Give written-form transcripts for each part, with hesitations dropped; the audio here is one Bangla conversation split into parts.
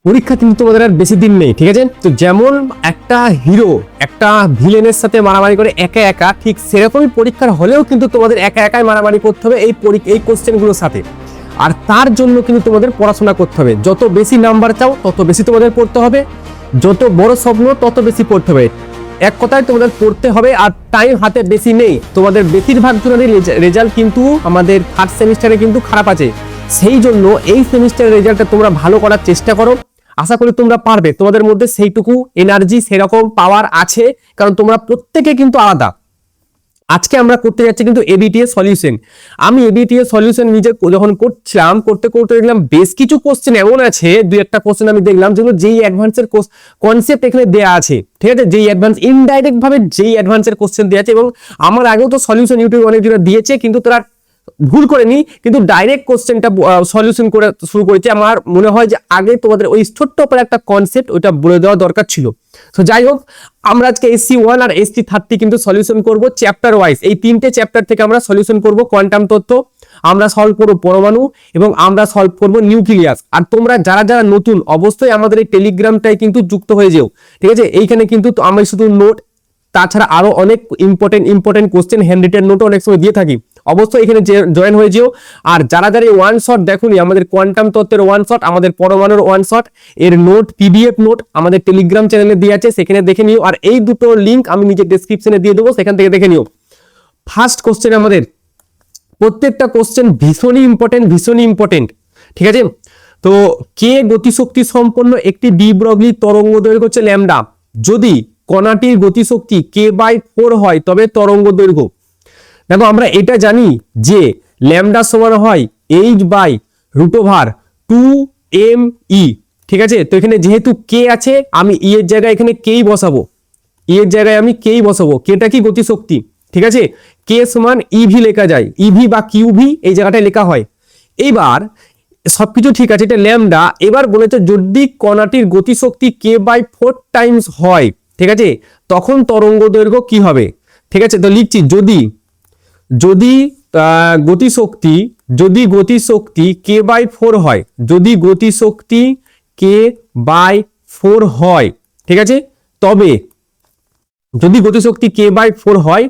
পরীক্ষা কিন্তু তোমাদের আর বেশি দিন নেই, ঠিক আছে? তো যেমন একটা হিরো একটা ভিলেনের সাথে মারামারি করে একা একা, ঠিক সেরকমই পরীক্ষার হলেও কিন্তু তোমাদের একা একাই মারামারি করতে হবে এই কোশ্চেনগুলোর সাথে। আর তার জন্য কিন্তু তোমাদের পড়াশোনা করতে হবে। যত বেশি নাম্বার চাও তত বেশি তোমাদের পড়তে হবে, যত বড় স্বপ্ন তত বেশি পড়তে হবে। এক কথায় তোমাদের পড়তে হবে, আর টাইম হাতে বেশি নেই। তোমাদের বেশিরভাগ জনের রেজাল্ট কিন্তু আমাদের ফার্স্ট সেমিস্টারে কিন্তু খারাপ আছে। সেই জন্য এই সেমিস্টারের রেজাল্টটা তোমরা ভালো করার চেষ্টা করো। আশা করি তোমরা পারবে, তোমাদের মধ্যে সেইটুকু এনার্জি সেরকম পাওয়ার আছে, কারণ তোমরা প্রত্যেকে কিন্তু আলাদা। আজকে আমরা করতে যাচ্ছি কিন্তু এবিটিএ সলিউশন। আমি এবিটিএ সলিউশন নিজে যখন করছিলাম, করতে করতে দেখলাম বেশ কিছু কোশ্চেন এমন আছে, দুই একটা কোশ্চেন আমি দেখলাম যেগুলো যেই অ্যাডভান্সের কনসেপ্ট এখানে দেয়া আছে, ঠিক আছে? যেই অ্যাডভান্স ইনডাইরেক্ট ভাবে যেই অ্যাডভান্সের কোশ্চেন দেওয়া আছে, এবং আমার আগেও তো সলিউশন ইউটিউবে অনেকজনে দিয়েছে, কিন্তু তারা ভুল করেনি, কিন্তু ডাইরেক্ট কোশ্চেনটা সলিউশন করে শুরু করেছে। আমার মনে হয় যে আগে তোমাদের ওই ছোট্ট উপরে একটা কনসেপ্ট ওইটা বলে দেওয়া দরকার ছিল। তো যাই হোক, আমরা আজকে SC1 আর SC30 কিন্তু সলিউশন করব চ্যাপ্টার ওয়াইজ। এই তিনটে চ্যাপ্টার থেকে আমরা সলিউশন করব। কোয়ান্টাম তত্ত্ব আমরা সলভ করব, পরমাণু, এবং আমরা সলভ করব নিউক্লিয়াস। আর তোমরা যারা যারা নতুন, অবশ্যই আমাদের এই টেলিগ্রামটাই কিন্তু যুক্ত হয়ে যেও, ঠিক আছে? এইখানে কিন্তু আমি শুধু নোট, তাছাড়া আরো অনেক ইম্পর্টেন্ট কোশ্চেন হ্যান্ড রিটেন নোটও অনেক সময় দিয়ে থাকি। অবশ্যই এখানে জয়েন হয়ে যেও। আর যারা যারা এই ওয়ান শট দেখুনি, আমাদের কোয়ান্টাম তত্ত্বের ওয়ান শট, আমাদের পরমাণুর ওয়ান শট এর নোট, পিডিএফ নোট আমাদের টেলিগ্রাম চ্যানেলে দিয়ে আছে, সেখানে দেখে নিও। আর এই দুটো লিঙ্ক আমি নিজের ডেসক্রিপশনে দিয়ে দেবো, সেখান থেকে দেখে নিও। ফার্স্ট কোশ্চেন, আমাদের প্রত্যেকটা কোশ্চেন ভীষণই ইম্পর্টেন্ট, ঠিক আছে? তো কে গতিশক্তি সম্পন্ন একটি ডি ব্রগলি তরঙ্গ দৈর্ঘ্য হচ্ছে ল্যামডা। যদি কণাটির গতিশক্তি k/4 হয় তবে তরঙ্গ দৈর্ঘ্য। দেখো, আমরা এটা জানি যে ল্যামডা সমান হয় h/√2mE, ঠিক আছে? তো এখানে যেহেতু কে আছে, আমি ই এর জায়গায় এখানে কেই বসাবো, ই এর জায়গায় আমি কেই বসাবো। কেটা কি গতিশক্তি, ঠিক আছে? কে সমান ইভি লেখা যায়, ইভি বা কিউভি এই জায়গাটায় লেখা হয়। এইবার সবকিছু ঠিক আছে, এটা ল্যামডা। এবার বলেছে যদি কণাটির গতিশক্তি k/4 টাইমস হয়, ঠিক আছে, তখন তরঙ্গ দৈর্ঘ্য কি হবে, ঠিক আছে? তো লিখছি, যদি গতিশক্তি k/4 হয়, যদি গতিশক্তি k/4 হয়, ঠিক আছে, তবে যদি গতিশক্তি k/4 হয়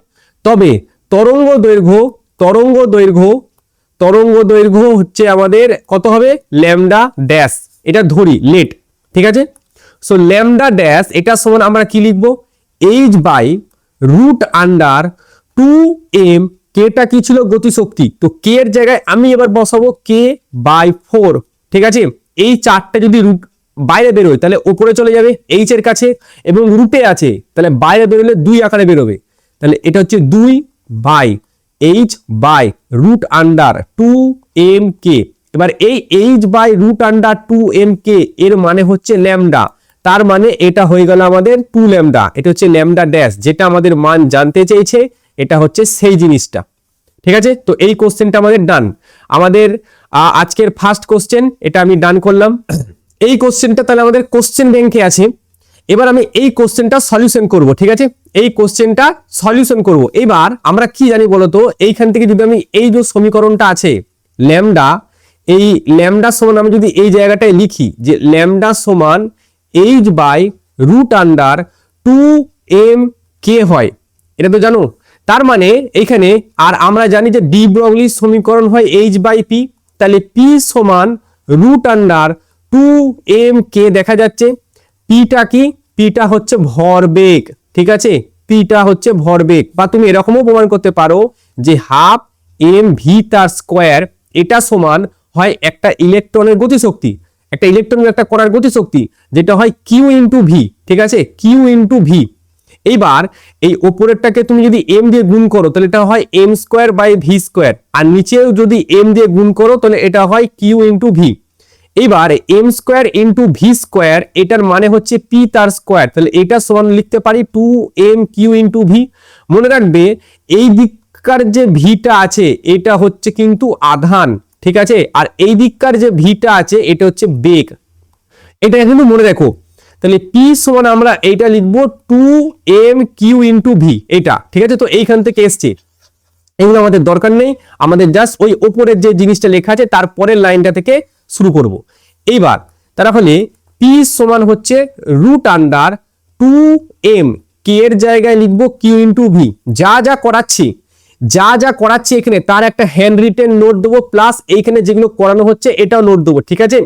তবে তরঙ্গ দৈর্ঘ্য হচ্ছে আমাদের কত হবে, ল্যামডা ড্যাশ, এটা ধরি লেট, ঠিক আছে? সো ল্যামডা ড্যাশ এটা সমান আমরা কি লিখবো, h/√2m। কেটা কি ছিল, গতিশক্তি। তো কে এর জায়গায় আমি এবার বসাবো k/4, ঠিক আছে? এই চারটে যদি রুট বাইরে বেরোয় তাহলে উপরে চলে যাবে এইচ এর কাছে, এবং রুটে আছে তাহলে বাইরে বেরোলে 2 আকারে বেরোবে। তাহলে এটা হচ্ছে 2/h/√2mk। এবার এই h/√2mk এর মানে হচ্ছে ল্যামডা, তার মানে এটা হয়ে গেল আমাদের 2 ল্যামডা। এটা হচ্ছে ল্যামডা ড্যাশ, যেটা আমাদের মান জানতে চেয়েছে, এটা হচ্ছে সেই জিনিসটা, ঠিক আছে? তো এই কোশ্চেনটা আমাদের ডান। আমাদের আজকের ফার্স্ট কোশ্চেন এটা আমি ডান করলাম। এই কোশ্চেনটা তাহলে আমাদের কোশ্চেন ব্যাংকে আছে। এবার আমি এই কোশ্চেনটা সলিউশন করব, ঠিক আছে? এই কোশ্চেনটা সলিউশন করব। এবার আমরা কি জানি বলতো, এইখান থেকে যদি আমি এই যে সমীকরণটা আছে ল্যামডা, এই ল্যামডা সমান আমি যদি এই জায়গাটায় লিখি যে ল্যামডা সমান h/√2mk হয়, এটা তো জানো। তার মানে এইখানে, আর আমরা জানি যে ডি ব্রগলির সমীকরণ হয় h/p, তাহলে p সমান √2mk। দেখা যাচ্ছে পিটা কি, পিটা হচ্ছে ভরবেগ, ঠিক আছে? পিটা হচ্ছে ভরবেগ, বা তুমি এরকমও প্রমাণ করতে পারো যে হাফ mv তার স্কোয়ার, এটা সমান হয় একটা ইলেকট্রনের গতিশক্তি, একটা ইলেকট্রনের একটা কণার গতিশক্তি, যেটা হয় q ইন্টু ভি, ঠিক আছে? q into V. এইবার এই ওপরেরটাকে তুমি যদি m দিয়ে গুণ করো তাহলে এটা হয় m²/v², আর নিচেও যদি m দিয়ে গুণ করো তাহলে এটা হয় q ইন্টু ভি। এবার m² ইন্টু v², এটার মানে হচ্ছে p তার স্কোয়ার, তাহলে এটা সমান লিখতে পারি 2mq ইন্টু ভি। মনে রাখবে এই দিককার যে ভিটা আছে এটা হচ্ছে কিন্তু আধান, ঠিক আছে? আর এই দিককার যে ভিটা আছে এটা হচ্ছে বেগ, এটা কিন্তু মনে রাখো। তাহলে p সমান আমরা এইটা লিখবো 2mq ইন্টু ভি, এটা, ঠিক আছে? তো এইখান থেকে এসছে, এগুলো আমাদের দরকার নেই, আমাদের জাস্ট ওই ওপরের যে জিনিসটা লেখা আছে তারপরের লাইনটা থেকে শুরু করব। এইবার তাহলে পি সমান হচ্ছে রুট আন্ডার 2m, কে এর জায়গায় লিখবো কিউ ইন্টু ভি। যা করাচ্ছি এখানে তার একটা হ্যান্ড রিটেন নোট দেবো, প্লাস এইখানে যেগুলো করানো হচ্ছে এটাও নোট দেবো, ঠিক আছে?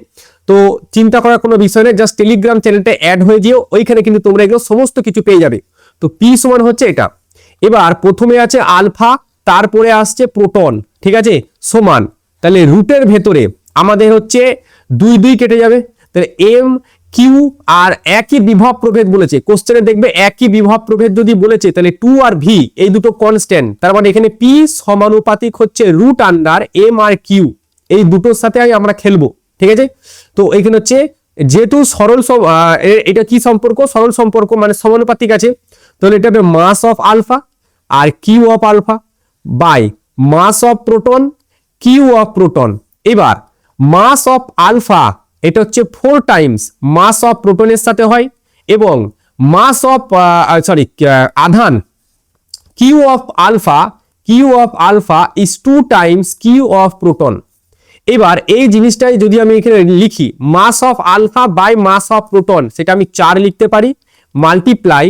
তো চিন্তা করার কোনো বিষয় নেই, জাস্ট টেলিগ্রাম চ্যানেলটা অ্যাড হয়ে যেও, ওইখানে কিন্তু তোমরা এগুলো সমস্ত কিছু পেয়ে যাবে। তো পি সমান হচ্ছে এটা। এবার প্রথমে আছে আলফা, তারপরে আসছে প্রোটন, ঠিক আছে, সমান, তাহলে রুটের ভেতরে আমাদের হচ্ছে 2 কেটে যাবে, তাহলে এম কিউ, আর একই বিভব প্রভেদ বলেছে কোশ্চেনে, দেখবে একই বিভব প্রভেদ যদি বলেছে তাহলে 2 আর ভি এই দুটো কনস্ট্যান্ট, তার মানে এখানে পি সমানুপাতিক হচ্ছে root under M R Q, এই দুটোর সাথে আমরা খেলবো, ঠিক আছে? তো এখানে হচ্ছে যেহেতু এটা কি সম্পর্ক, সরল সম্পর্ক মানে সমানুপাতিক আছে, তাহলে এটা হবে মাস অফ আলফা আর Q of alpha by mass of proton Q of proton. এবার মাস অফ আলফা এটা হচ্ছে 4 টাইমস মাস অফ প্রোটনের সাথে হয়, এবং মাস অফ আধান Q of alpha is 2 times Q of proton. এবার এই জিনিসটাই যদি আমি এখানে লিখি mass of alpha by mass of proton, সেটা আমি 4 লিখতে পারি, multiply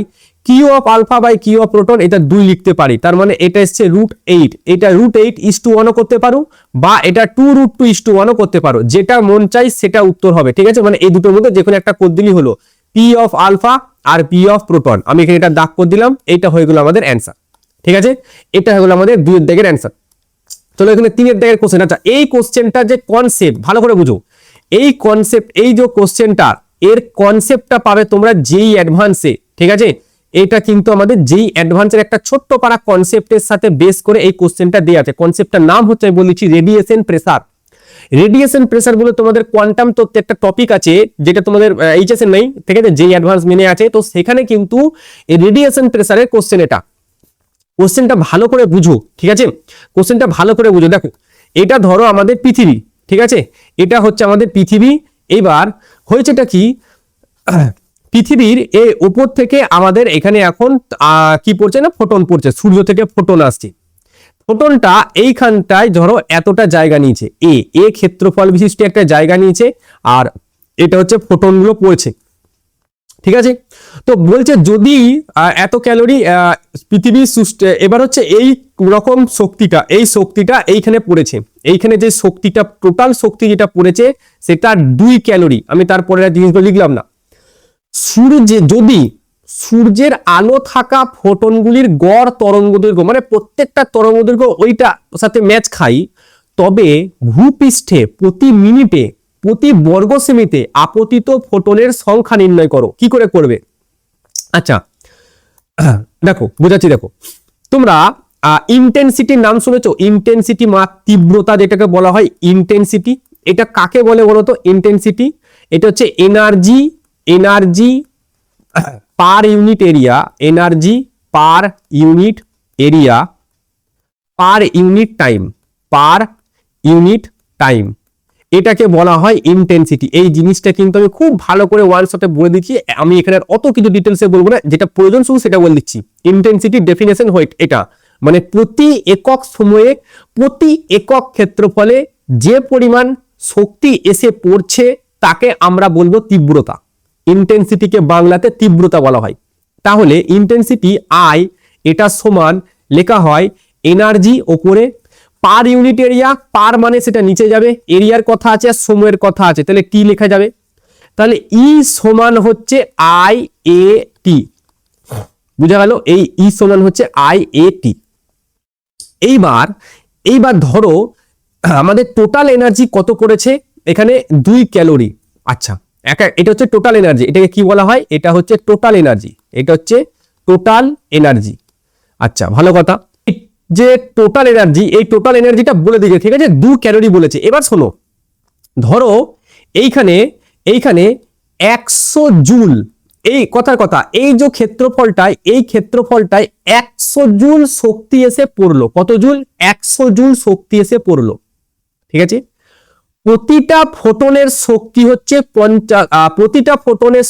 Q of alpha by Q of proton এটা 2 লিখতে পারি, তার মানে এটা এসছে √8, এটা √8:1 করতে পারো, বা এটা 2√2:1 করতে পারো, যেটা মন চাই সেটা উত্তর হবে, ঠিক আছে? মানে এই দুটোর মধ্যে যে কোনো একটা কোড দিলেই হলো, পি অফ আলফা আর পি অফ প্রোটন। আমি এখানে এটা দাগ করে দিলাম, এইটা হয়ে গেল আমাদের অ্যান্সার, ঠিক আছে? এটা হয়ে গেল আমাদের 2 এর দাগের অ্যান্সার। চলো এখানে 3 এর দাগের কোশ্চেন। আচ্ছা, এই কোশ্চেনটা যে কনসেপ্ট ভালো করে বুঝো, এই কনসেপ্ট, এই যে কোশ্চেনটা, এর কনসেপ্টটা পাবে তোমরা যেই অ্যাডভান্সে, ঠিক আছে? এটা কিন্তু আমাদের যেই অ্যাডভান্সের একটা ছোট্ট পারা কনসেপ্টের সাথে বেস করে এই কোশ্চেনটা দেওয়া আছে। কনসেপ্টটার নাম হচ্ছে, আমি বলেছি, রেডিয়েশন প্রেসার। রেডিয়েশন প্রেসার বলে তোমাদের কোয়ান্টাম তত্ত্বের একটা টপিক আছে, যেটা তোমাদের এইচএস এর নেই, ঠিক আছে, যেই অ্যাডভান্স মেনে আছে, তো সেখানে কিন্তু এই রেডিয়েশন প্রেসারের কোশ্চেন এটা। কোশ্চেনটা ভালো করে বুঝো, ঠিক আছে? কোশ্চেনটা ভালো করে বুঝো। দেখো, এটা ধরো আমাদের পৃথিবী, ঠিক আছে, এটা হচ্ছে আমাদের পৃথিবী। এবার হয়েছেটা কি, পৃথিবীর এই উপর থেকে আমাদের এখানে এখন কি পড়ছে না, ফোটন পড়ছে, সূর্য থেকে ফোটন আসছে। ফোটনটা এইখানটায় ধরো এতটা জায়গা নিয়েছে, এ ক্ষেত্রফল বিশিষ্ট একটা জায়গা নিয়েছে, আর এটা হচ্ছে ফোটনগুলো পড়ছে, ঠিক আছে? তো বলছে যদি এত ক্যালোরি পৃথিবী এবার হচ্ছে এই রকম শক্তিটা, এই শক্তিটা এইখানে পড়েছে, এইখানে যে শক্তিটা, টোটাল শক্তি যেটা পড়েছে সেটা 2 ক্যালোরি। আমি তারপরে জিনিসগুলো লিখলাম না। যদি সূর্যের আলো থাকা ফোটনগুলির গড় তরঙ্গ দৈর্ঘ্য, মানে প্রত্যেকটা তরঙ্গ দৈর্ঘ্য ওইটা সাথে ম্যাচ খাই, তবে ভূপৃষ্ঠে প্রতি মিনিটে প্রতি বর্গ সেমিতে আপতিত ফোটনের সংখ্যা নির্ণয় করো। কি করে করবে? আচ্ছা দেখো, বোঝাচ্ছি। দেখো, তোমরা ইন্টেন্সিটির নাম শুনেছো? ইন্টেন্সিটি বা তীব্রতা যেটাকে বলা হয় ইন্টেন্সিটি, এটা কাকে বলে বলো তো? ইন্টেন্সিটি এটা হচ্ছে energy per unit area, energy per unit area per unit time, এটাকে বলা হয় ইন্টেন্সিটি। এই জিনিসটা কিন্তু আমি খুব ভালো করে ওয়ান শটে বলে দিচ্ছি, আমি এখানে অত কিছু ডিটেলসে বলবো না, যেটা প্রয়োজন শুধু সেটা বলে দিচ্ছি। ইন্টেন্সিটি ডেফিনেশন হয় এটা, মানে প্রতি একক সময়ে প্রতি একক ক্ষেত্রফলে যে পরিমাণ শক্তি এসে পড়ছে তাকে আমরা বলবো তীব্রতা। ইন্টেন্সিটিকে বাংলাতে তীব্রতা বলা হয়। তাহলে ইন্টেন্সিটি আই, এটা সমান লেখা হয় এনার্জি ওপরে পার ইউনিট এরিয়া, পার মানে সেটা নিচে যাবে, এরিয়ার কথা আছে আর সময়ের কথা আছে, তাহলে টি লেখা যাবে। তাহলে ই সমান হচ্ছে আই এ টি, বুঝা গেল? এই ই সমান হচ্ছে আই এ টি। এইবার ধরো আমাদের টোটাল এনার্জি কত করেছে এখানে? 2 ক্যালোরি। আচ্ছা, এটা হচ্ছে টোটাল এনার্জি, এটাকে কি বলা হয়? এটা হচ্ছে টোটাল এনার্জি, এটা হচ্ছে টোটাল এনার্জি। আচ্ছা, ভালো কথা, যে টোটাল এনার্জি, এই টোটাল এনার্জিটা বলে দিয়েছে, ঠিক আছে, 2 ক্যালোরি বলেছে। এবার শোনো, ধরো এইখানে 100 জুল, এই কথার কথা, এই যে ক্ষেত্রফলটায়, এই ক্ষেত্রফলটায় 100 জুল শক্তি এসে পড়লো। কত জুল? 100 জুল শক্তি এসে পড়লো, ঠিক আছে? প্রতিটা ফোটনের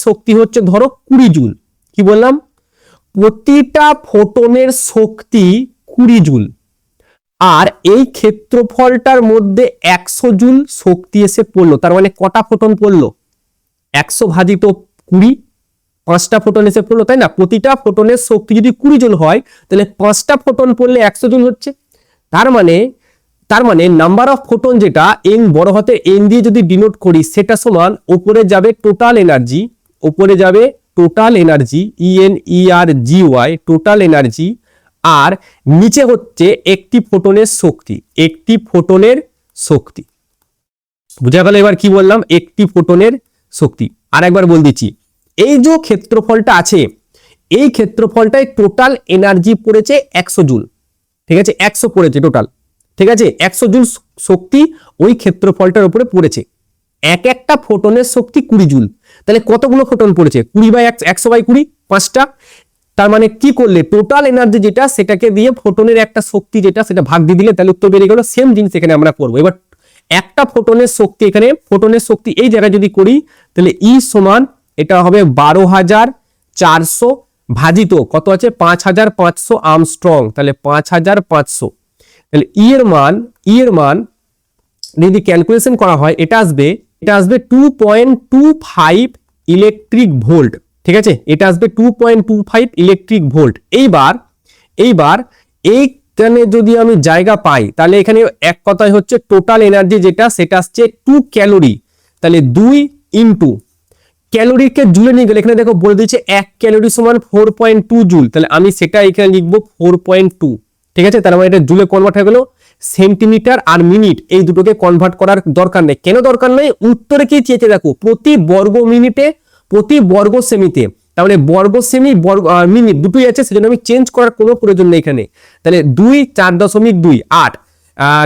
শক্তি হচ্ছে ধরো 20 জুল। কি বললাম? প্রতিটা ফোটনের শক্তি 20 জুল, আর এই ক্ষেত্রফলটার মধ্যে 100 জুল শক্তি এসে পড়লো, তার মানে কটা ফোটন পড়লো? 100 ভাজিত 20, 5টা ফোটন এসে পড়লো, তাই না? প্রতিটা ফোটনের শক্তি যদি 20 জুল হয় তাহলে 5টা ফোটন পড়লে 100 জুল হচ্ছে। তার মানে নাম্বার অফ ফোটন যেটা এন, বড় হাতে এন দিয়ে যদি ডিনোট করি, সেটা সমান উপরে যাবে টোটাল এনার্জি, উপরে যাবে total energy ENERGY, total energy, আর নিচে হচ্ছে একটি ফোটনের শক্তি, একটি ফোটনের শক্তি। বুঝা গেল এবার কি বললাম? একটি ফোটনের শক্তি। আর একবার বল দিচ্ছি, এই যে ক্ষেত্রফলটা আছে, এই ক্ষেত্রফলটায় টোটাল এনার্জি পড়েছে 100 জুল, ঠিক আছে? 100 পড়েছে টোটাল, ঠিক আছে? 100 জুল শক্তি ওই ক্ষেত্রফলটার উপরে পড়েছে। এক একটা ফোটনের শক্তি 20 জুল, তাহলে কতগুলো ফোটন পড়েছে? 100/20, 5টা। তার মানে কি করলে টোটাল এনার্জি যেটা, সেটাকে দিয়ে ফোটনের একটা শক্তি যেটা, সেটা ভাগ দিয়ে দিলে তাহলে উত্তর বেরিয়ে গেল। সেম জিনিস এখানে আমরা করবো। এবার একটা ফোটনের শক্তি, এখানে ফোটনের শক্তি এই জায়গায় যদি করি, তাহলে ই সমান এটা হবে 12,400 ভাজিত কত আছে? 5,500 আর্মস্ট্রং, তাহলে 5,500। তাহলে ই এর মান যদি ক্যালকুলেশন করা হয়, এটা আসবে 2.25 ইলেকট্রিক ভোল্ট, ঠিক আছে? এটা আসবে 2.25 ইলেকট্রিক ভোল্ট। এইবার এইখানে যদি আমি জায়গা পাই, তাহলে এখানে এক কথায় হচ্ছে টোটাল এনার্জি যেটা, সেটা আসছে 2 ক্যালোরি। তাহলে 2 ইন্টু ক্যালোরিকে জুলে নিয়ে গেলে, এখানে দেখো বলে দিচ্ছে 1 ক্যালোরি সমান 4.2 জুল, তাহলে আমি সেটা এখানে লিখবো 4.2, ঠিক আছে? তার মানে এটা জুলে কনভার্ট হয়ে গেল। সেন্টিমিটার আর মিনিট এই দুটোকে কনভার্ট করার দরকার নেই। কেন দরকার নেই? উত্তরে কি চেয়েছে দেখো, প্রতি বর্গ মিনিটে, প্রতি বর্গ সেমিতে। তাহলে বর্গ সেমি, বর্গ মিনিট দুটোই আছে, সেজন্য আমি চেঞ্জ করার কোনো প্রয়োজন নেই এখানে। তাহলে 2 4.2 8,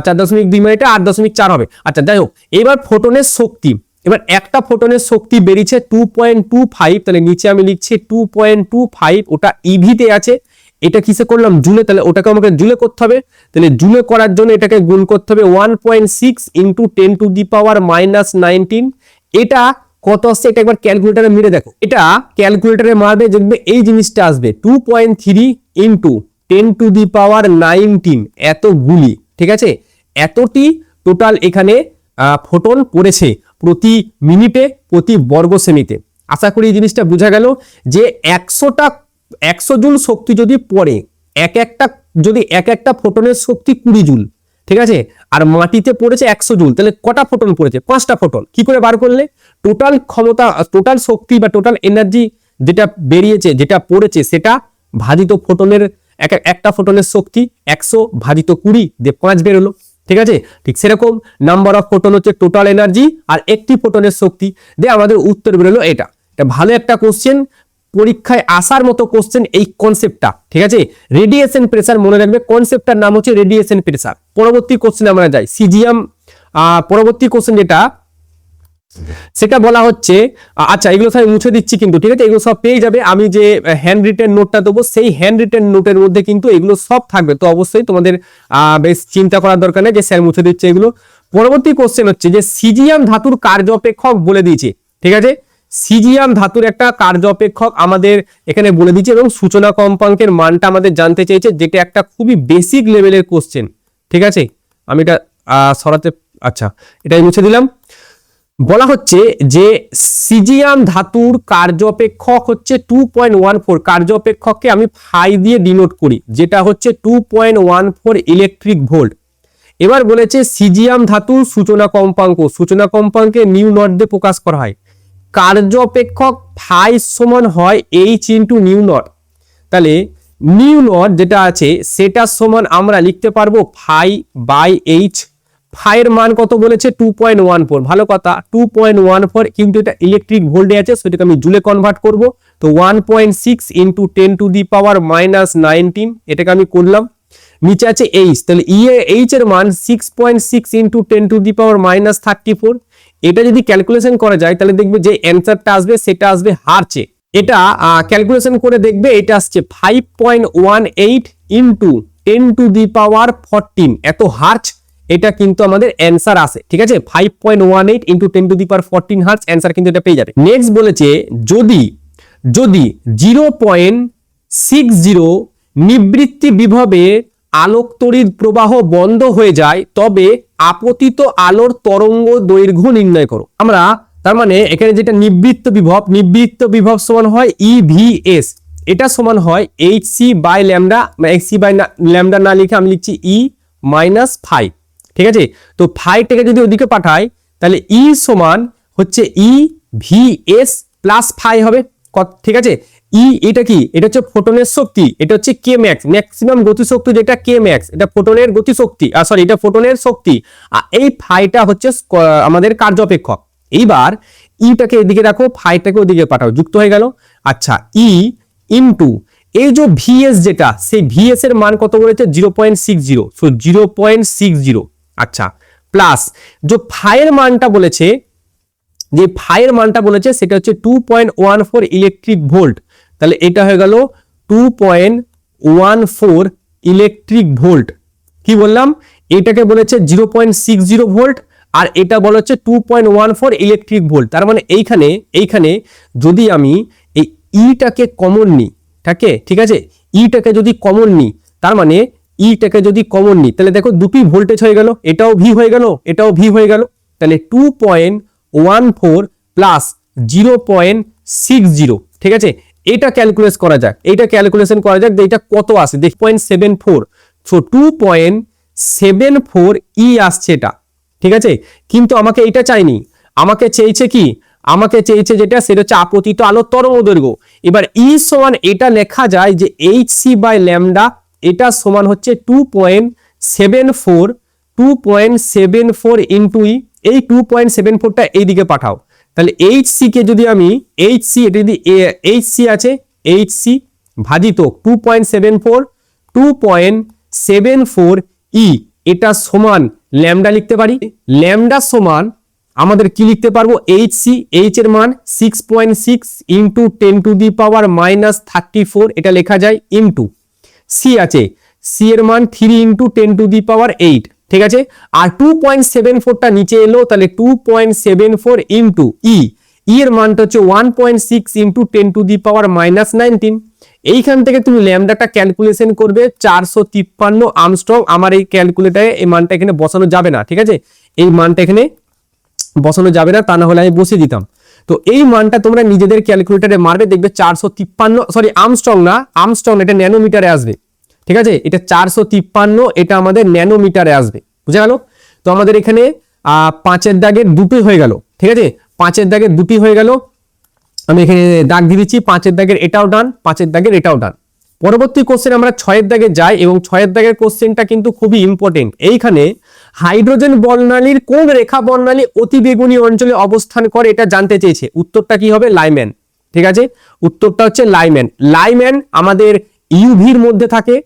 4.2 মানে এটা 8.4 হবে। আচ্ছা, যাই হোক, এবার ফোটনের শক্তি, এবার একটা ফোটনের শক্তি বেরিয়েছে 2.25, তাহলে নিচে আমি লিখছি 2.25, ওটা ইভিতে আছে, এটা কিসে করলাম? জুলে। তাহলে ওটাকে আমাকে জুলে করতে হবে। তাহলে জুলে করার জন্য এটাকে গুণ করতে হবে 1.6 ইন্টু 10⁻⁻19। এটা কত আসছে? এটা একবার ক্যালকুলেটারে মেরে দেখো। এটা ক্যালকুলেটারে মারবে, দেখবে এই জিনিসটা আসবে 2.3 ইন্টু 10⁻19 এত গুলি, ঠিক আছে? এতটি টোটাল এখানে ফোটন পড়েছে প্রতি মিনিটে, প্রতি বর্গ সেমিতে। আশা করি এই জিনিসটা বোঝা গেল যে 100 জুল শক্তি যদি পড়ে, এক একটা ফোটনের শক্তি 20 জুল, ঠিক আছে? আর মাটিতে পড়েছে 100 জুল, তাহলে কটা ফোটন পড়েছে? 5টা ফোটন। কি করে বার করলে? টোটাল ক্ষমতা, টোটাল শক্তি বা টোটাল এনার্জি যেটা বেরিয়েছে, যেটা পড়েছে, সেটা ভাজিত ফোটনের, একটা ফোটনের শক্তি 100 ভাজিত 20 দিয়ে 5 বেরোলো, ঠিক আছে? ঠিক সেরকম নাম্বার অফ ফোটন হচ্ছে টোটাল এনার্জি, আর একটি ফোটনের শক্তি দিয়ে আমাদের উত্তর বেরোলো এটা। এটা ভালো একটা কোশ্চেন, পরীক্ষায় আসার মতো কোশ্চেন এই কনসেপ্টটা, ঠিক আছে? রেডিয়েশন প্রেসার, মনে রাখবে কনসেপ্টটার নাম হচ্ছে রেডিয়েশন প্রেসার। পরবর্তী কোশ্চেনে আমরা যাই, সিজিএম। পরবর্তী কোশ্চেন যেটা, সেটা বলা হচ্ছে, আচ্ছা এগুলো সব মুছে দিচ্ছি কিন্তু, ঠিক আছে? এগুলো সব পেয়ে যাবে, আমি যে হ্যান্ড রিটেন নোটটা দেবো, সেই হ্যান্ড রিটেন নোটের মধ্যে কিন্তু এগুলো সব থাকবে। তো অবশ্যই তোমাদের বেশ চিন্তা করার দরকার নেই যে স্যার মুছে দিচ্ছে এগুলো। পরবর্তী কোশ্চেন হচ্ছে যে সিজিএম ধাতুর কার্য অপেক্ষক বলে দিয়েছে, ঠিক আছে? সিজিএম ধাতুর একটা কার্য অপেক্ষক আমাদের এখানে বলে দিয়েছে, এবং সূচনা কম্পাঙ্কের মানটা আমাদের জানতে চেয়েছে, যেটা একটা খুবই বেসিক লেভেলের কোশ্চেন, ঠিক আছে? আমি এটা সরাতে, আচ্ছা এটা মুছে দিলাম। বলা হচ্ছে যে সিজিয়াম ধাতুর কার্য অপেক্ষক হচ্ছে 2.14, কার্য অপেক্ষককে আমি ফাই দিয়ে ডিনোট করি, যেটা হচ্ছে 2.14 ইলেকট্রিক ভোল্ট। এবার বলেছে সিজিয়াম ধাতুর সূচনা কম্পাঙ্কে নিউ নট দিয়ে প্রকাশ করা হয়। কার্য অপেক্ষক ফাই সমান হয় এইচ ইন্টু নিউ নট। তাহলে নিউ নট যেটা আছে সেটা সমান আমরা লিখতে পারবো ফাই বাই এইচ। ফাইয়ের মান কত বলেছে? 2.14। ভালো কথা, 2.14, কিন্তু এটা ইলেকট্রিক ভোল্টে আছে, সেটাকে আমি জুলে কনভার্ট করব। তো 1.6 ইন্টু 10⁻⁻19, এটাকে আমি করলাম। নিচে আছে এইচ, তাহলে এইচ এর মান 6.6 ইন্টু 10⁻34। এটা যদি ক্যালকুলেশন করা যায়, তাহলে দেখবে যে অ্যান্সারটা আসবে সেটা আসবে হার্চে। এটা ক্যালকুলেশন করে দেখবে, এটা আসছে 5.18 ইন্টু 10⁻14 এত হার্চ। এটা কিন্তু আমাদের অ্যান্সার আসে, ঠিক আছে? 5.18 ইন্টু 10⁻14 হার্টজ অ্যান্সার কিন্তু এটা পেয়ে যাবে। নেক্সট বলেছে যদি 0.60 নিবৃত্তি বিভবে আলোক তড়িৎ প্রবাহ বন্ধ হয়ে যায়, তবে আপতিত আলোর তরঙ্গ দৈর্ঘ্য নির্ণয় করো। আমরা তার মানে এখানে যেটা নিবৃত্ত বিভব সমান হয় EVS, এটা সমান হয় HC by lambda, HC by lambda না লিখে আমি লিখছি E মাইনাস ফাই। ঠিক আছে, তো ফাইটাকে যদি ওদিকে পাঠাই তাহলে E সমান হচ্ছে EVS প্লাস ফাই হবে। ঠিক আছে, এটা কি, এটা হচ্ছে ফোটনের শক্তি, এটা হচ্ছে কে ম্যাক্স, ম্যাক্সিমাম গতিশক্তি যেটা কে ম্যাক্স, এটা ফোটনের গতিশক্তি, এটা ফোটনের শক্তি, আর এই ফাইটা হচ্ছে আমাদের কার্য অপেক্ষক। এইবার ইটাকে এদিকে রাখো, ফাইটাকে ওদিকে পাঠাও, যুক্ত হয়ে গেল। আচ্ছা, ই ইনটু এই যে ভিএস, যেটা সেই ভিএস এর মান কত বলেছে 0.60, সো 0.60। আচ্ছা, প্লাস যে ফাইয়ের মানটা বলেছে, সেটা হচ্ছে 2.14 ইলেকট্রিক ভোল্ট, তাহলে এটা হয়ে গেল 2.14 ইলেকট্রিক ভোল্ট। কি বললাম, এটাকে বলেছে 0.60 ভোল্ট, আর এটা বলা হচ্ছে 2.14 ইলেকট্রিক ভোল্ট। তার মানে এইখানে যদি আমি এই ইটাকে কমন নিই, ঠিক আছে, ইটাকে যদি কমন নিই, তার মানে ইটাকে যদি কমন নিই তাহলে দেখো দুটি ভোল্টেজ হয়ে গেল, এটাও ভি হয়ে গেল, এটাও ভি হয়ে গেল, তাহলে 2.14 প্লাস 0.60। ঠিক আছে, এটা ক্যালকুলেট করা যাক, যে এটা কত আসে, দেখ 0.74, সো 2.74 ই আসছে এটা। ঠিক আছে, কিন্তু আমাকে এটা চাইনি, আমাকে চেয়েছে কি, যেটা সেটা হচ্ছে আপতিত আলোর তরঙ্গ দৈর্ঘ্য। এবার ই সমান এটা লেখা যায় যে HC বাই ল্যামডা, এটা সমান হচ্ছে 2.74 ইন্টু ই, এই 2.74টা এইদিকে পাঠাও, তাহলে HC কে যদি আমি এটা যদি HC আছে, HC ভাজিত 2.74 ই, এটা সমান ল্যামডা লিখতে পারি। ল্যামডা সমান আমাদের কি লিখতে পারবো, HC, H এর মান 6.6 into 10 to the power minus 34, এটা লেখা যায়, ইন্টু C আছে, C এর মান 3 ইন্টু 10 টু দি পাওয়ার 8। ঠিক আছে, আর 2.74টা নিচে এলো, তাহলে 2.74 ইন্টু ই, এর মানটা হচ্ছে 1.6 into 10 to the power minus 19। এইখান থেকে তুমি ল্যামডাটা ক্যালকুলেশন করবে 453 আর্মস্ট্রং। আমার এই ক্যালকুলেটারে এই মানটা এখানে বসানো যাবে না, ঠিক আছে, এই মানটা এখানে বসানো যাবে না, তা না হলে আমি বসিয়ে দিতাম। তো এই মানটা তোমরা নিজেদের ক্যালকুলেটারে মারবে, দেখবে 453, সরি আর্মস্ট্রং না, এটা ন্যানোমিটারে আসবে। ঠিক আছে, এটা 453, এটা আমাদের ন্যানোমিটারে আসবে, বুঝে গেল। তো আমাদের এখানে 5-এর দাগের দুটি হয়ে গেল। ঠিক আছে, 5-এর দাগের দুটি হয়ে গেল, আমি এখানে দাগ দিয়ে দিচ্ছি, 5-এর দাগের এটাও ডান, 5-এর দাগের এটাও ডান। পরবর্তী কোশ্চেন আমরা 6-এর দাগে যাই, এবং 6-এর দাগের কোশ্চেনটা কিন্তু খুবই ইম্পর্টেন্ট। এইখানে হাইড্রোজেন বর্ণালীর কোন রেখা বর্ণালী অতি বেগুনি অঞ্চলে অবস্থান করে এটা জানতে চেয়েছে। উত্তরটা কি হবে, লাইম্যান। ঠিক আছে, উত্তরটা হচ্ছে লাইম্যান আমাদের ইউভির মধ্যে থাকে,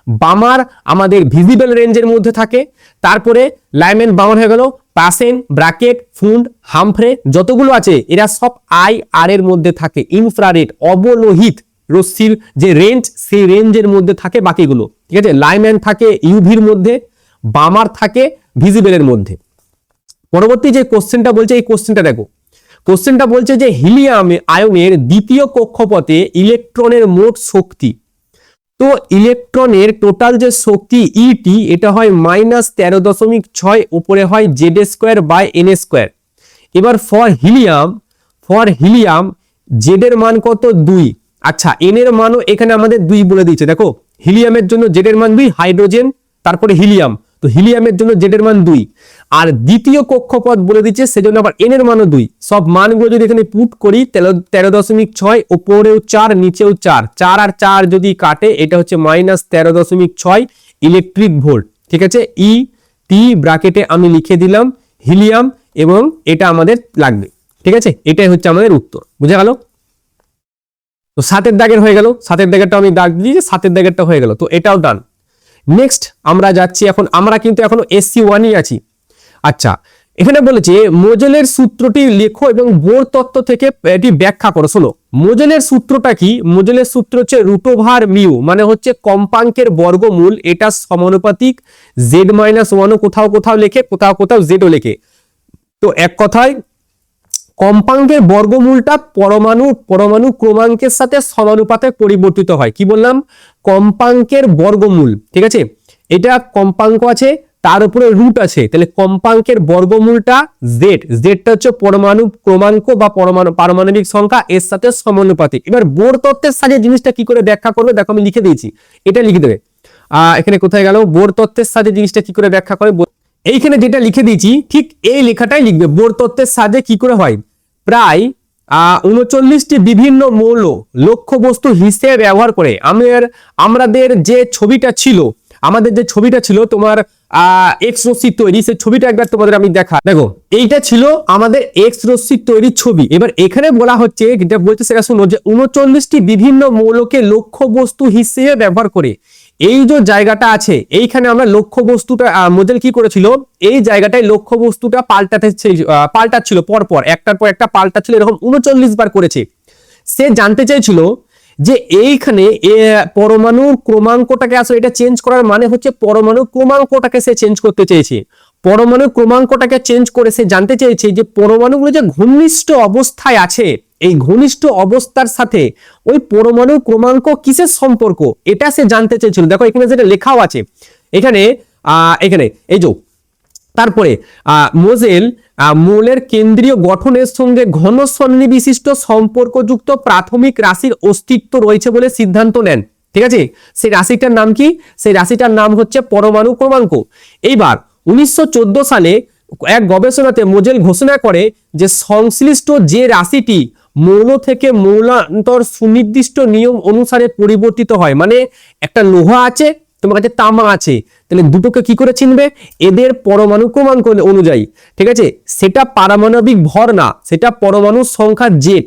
বামার আমাদের ভিজিবল রেঞ্জের মধ্যে থাকে। তারপরে লাইম্যান, বামার হয়ে গেল, পাসেন, ব্রাকেট, ফুন্ড, হামফ্রে, যতগুলো আছে এরা সব IR এর মধ্যে থাকে, ইনফ্রারেড অবলোহিত রশ্মির যে রেঞ্জ, সেই রেঞ্জের মধ্যে থাকে বাকিগুলো। ঠিক আছে, লাইম্যান থাকে ইউভির মধ্যে, বামার থাকে ভিজিবলের মধ্যে। পরবর্তী যে কোশ্চেনটা বলছে, এই কোশ্চেনটা দেখো, কোশ্চেনটা বলছে যে হিলিয়াম আয়নের দ্বিতীয় কক্ষপথে ইলেকট্রনের মোট শক্তি। তো ইলেকট্রনের টোটাল যে শক্তি ইটি, এটা হয় -13.6, উপরে হয় Z²/n²। এবার ফর হিলিয়াম জেড এর মান কত, 2। আচ্ছা, এন এর মানও এখানে আমাদের 2 বলে দিয়েছে। দেখো, হিলিয়ামের জন্য জেড এর মান 2, হাইড্রোজেন তারপরে হিলিয়াম, তো হিলিয়ামের জন্য জেড এর মান 2, আর দ্বিতীয় কক্ষপথ বলে দিচ্ছে, সেজন্য আবার এন এর মানও 2। সব মানগুলো যদি এখানে পুট করি, 13.6, উপরেও 4, নিচেও 4, 4 আর 4 যদি কাটে, এটা হচ্ছে -13.6 ইলেকট্রিক ভোল্ট। ঠিক আছে, ই টি ব্র্যাকেটে আমি লিখে দিলাম হিলিয়াম, এবং এটা আমাদের লাগবে। ঠিক আছে, এটাই হচ্ছে আমাদের উত্তর, বুঝে গেল। তো 7-এর দাগের হয়ে গেল, 7-এর দাগেরটা আমি দাগ দিয়েছি, 7-এর দাগেরটা হয়ে গেল, তো এটাও ডান। নেক্সট আমরা যাচ্ছি, এখন আমরা কিন্তু এখনো SC1ই আছি। আচ্ছা, এখানে বলেছে মোজেলের সূত্রটি লেখো এবং বোর তত্ত্ব থেকে এটি ব্যাখ্যা করো। শোনো, মোজেলের সূত্রটা কি, মোজেলের সূত্র হচ্ছে √μ, মানে হচ্ছে কম্পাঙ্কের বর্গমূল, এটা সমানুপাতিক Z-1ও কোথাও লেখে, কোথাও জেডও লেখে। তো এক কথায় কম্পাঙ্কের বর্গমূলটা পরমাণু ক্রমাঙ্কের সাথে সমানুপাতে পরিবর্তিত হয়। কি বললাম, কম্পাঙ্কের বর্গমূল। ঠিক আছে, এটা কম্পাঙ্ক আছে, তার উপরে রুট আছে, তাহলে কম্পাঙ্কের বর্গমূলটা জেড, জেডটা হচ্ছে পরমাণু ক্রমাঙ্ক বা পারমাণবিক সংখ্যা, এর সাথে সমানুপাতিক। এবার বোর তত্ত্বের সাহায্যে জিনিসটা কি করে ব্যাখ্যা করবে, দেখো আমি লিখে দিয়েছি, এটা লিখে দেবে। এখানে কোথায় গেল, বোর তত্ত্বের সাহায্যে জিনিসটা কি করে ব্যাখ্যা করে, এইখানে যেটা লিখে দিয়েছি ঠিক এই লেখাটাই লিখবে। বোর তত্ত্বের সাহায্যে কি করে হয়, প্রায় 39টি বিভিন্ন মৌল লক্ষ্য বস্তু হিসেবে ব্যবহার করে আমাদের যে ছবিটা ছিল তোমার এক্স রশ্মি তৈরি, সেই ছবিটা একবার তোমাদের আমি দেখো, এইটা ছিল আমাদের এক্স রশ্মি তৈরির ছবি। এবার এখানে বলা হচ্ছে, যেটা বলছে সেটা শুনো, যে 39টি বিভিন্ন মৌলকে লক্ষ্য বস্তু হিসেবে ব্যবহার করে এই যে জায়গাটা আছে, এইখানে আমরা লক্ষ্য বস্তুটা মডেল কি করেছিল, এই জায়গাটায় লক্ষ্য বস্তুটা পাল্টাচ্ছিল পরপর, একটার পর একটা পাল্টাচ্ছিল, এরকম 39 বার করেছে। সে জানতে চাইছিল যে এইখানে পরমাণু ক্রমাঙ্কটাকে, আসলে এটা চেঞ্জ করার মানে হচ্ছে পরমাণু ক্রমাঙ্কটাকে সে চেঞ্জ করতে চেয়েছে। পরমাণু ক্রমাঙ্কটাকে চেঞ্জ করে সে জানতে চেয়েছে যে পরমাণুগুলো যে ঘনিষ্ঠ অবস্থায় আছে, এই ঘনিষ্ঠ অবস্থার সাথে ওই পরমাণু ক্রমাঙ্ক কিসের সম্পর্ক, এটা সে জানতে চেয়েছিল। দেখো এখানে যেটা লেখাও আছে, এখানে এই যে তারপরে মৌলের কেন্দ্রীয় গঠনের সঙ্গে ঘন সন্নিবিশিষ্ট সম্পর্কযুক্ত প্রাথমিক রাশির অস্তিত্ব রয়েছে বলে সিদ্ধান্ত নেন। ঠিক আছে, সেই রাশিটার নাম কি, সেই রাশিটার নাম হচ্ছে পরমাণু ক্রমাঙ্ক। এইবার 1914 সালে এক গবেষণাতে মোজেল ঘোষণা করে যে সংশ্লিষ্ট যে রাশিটি মৌল থেকে মৌলান্তর সুনির্দিষ্ট নিয়ম অনুসারে পরিবর্তিত হয়, মানে একটা লোহা আছে, তোমার কাছে তামা আছে, তাহলে দুটোকে কি করে চিনবে, এদের পরমাণু ক্রমাঙ্ক অনুযায়ী। ঠিক আছে, সেটা পারমাণবিক ভর না, সেটা পরমাণু সংখ্যা জেড।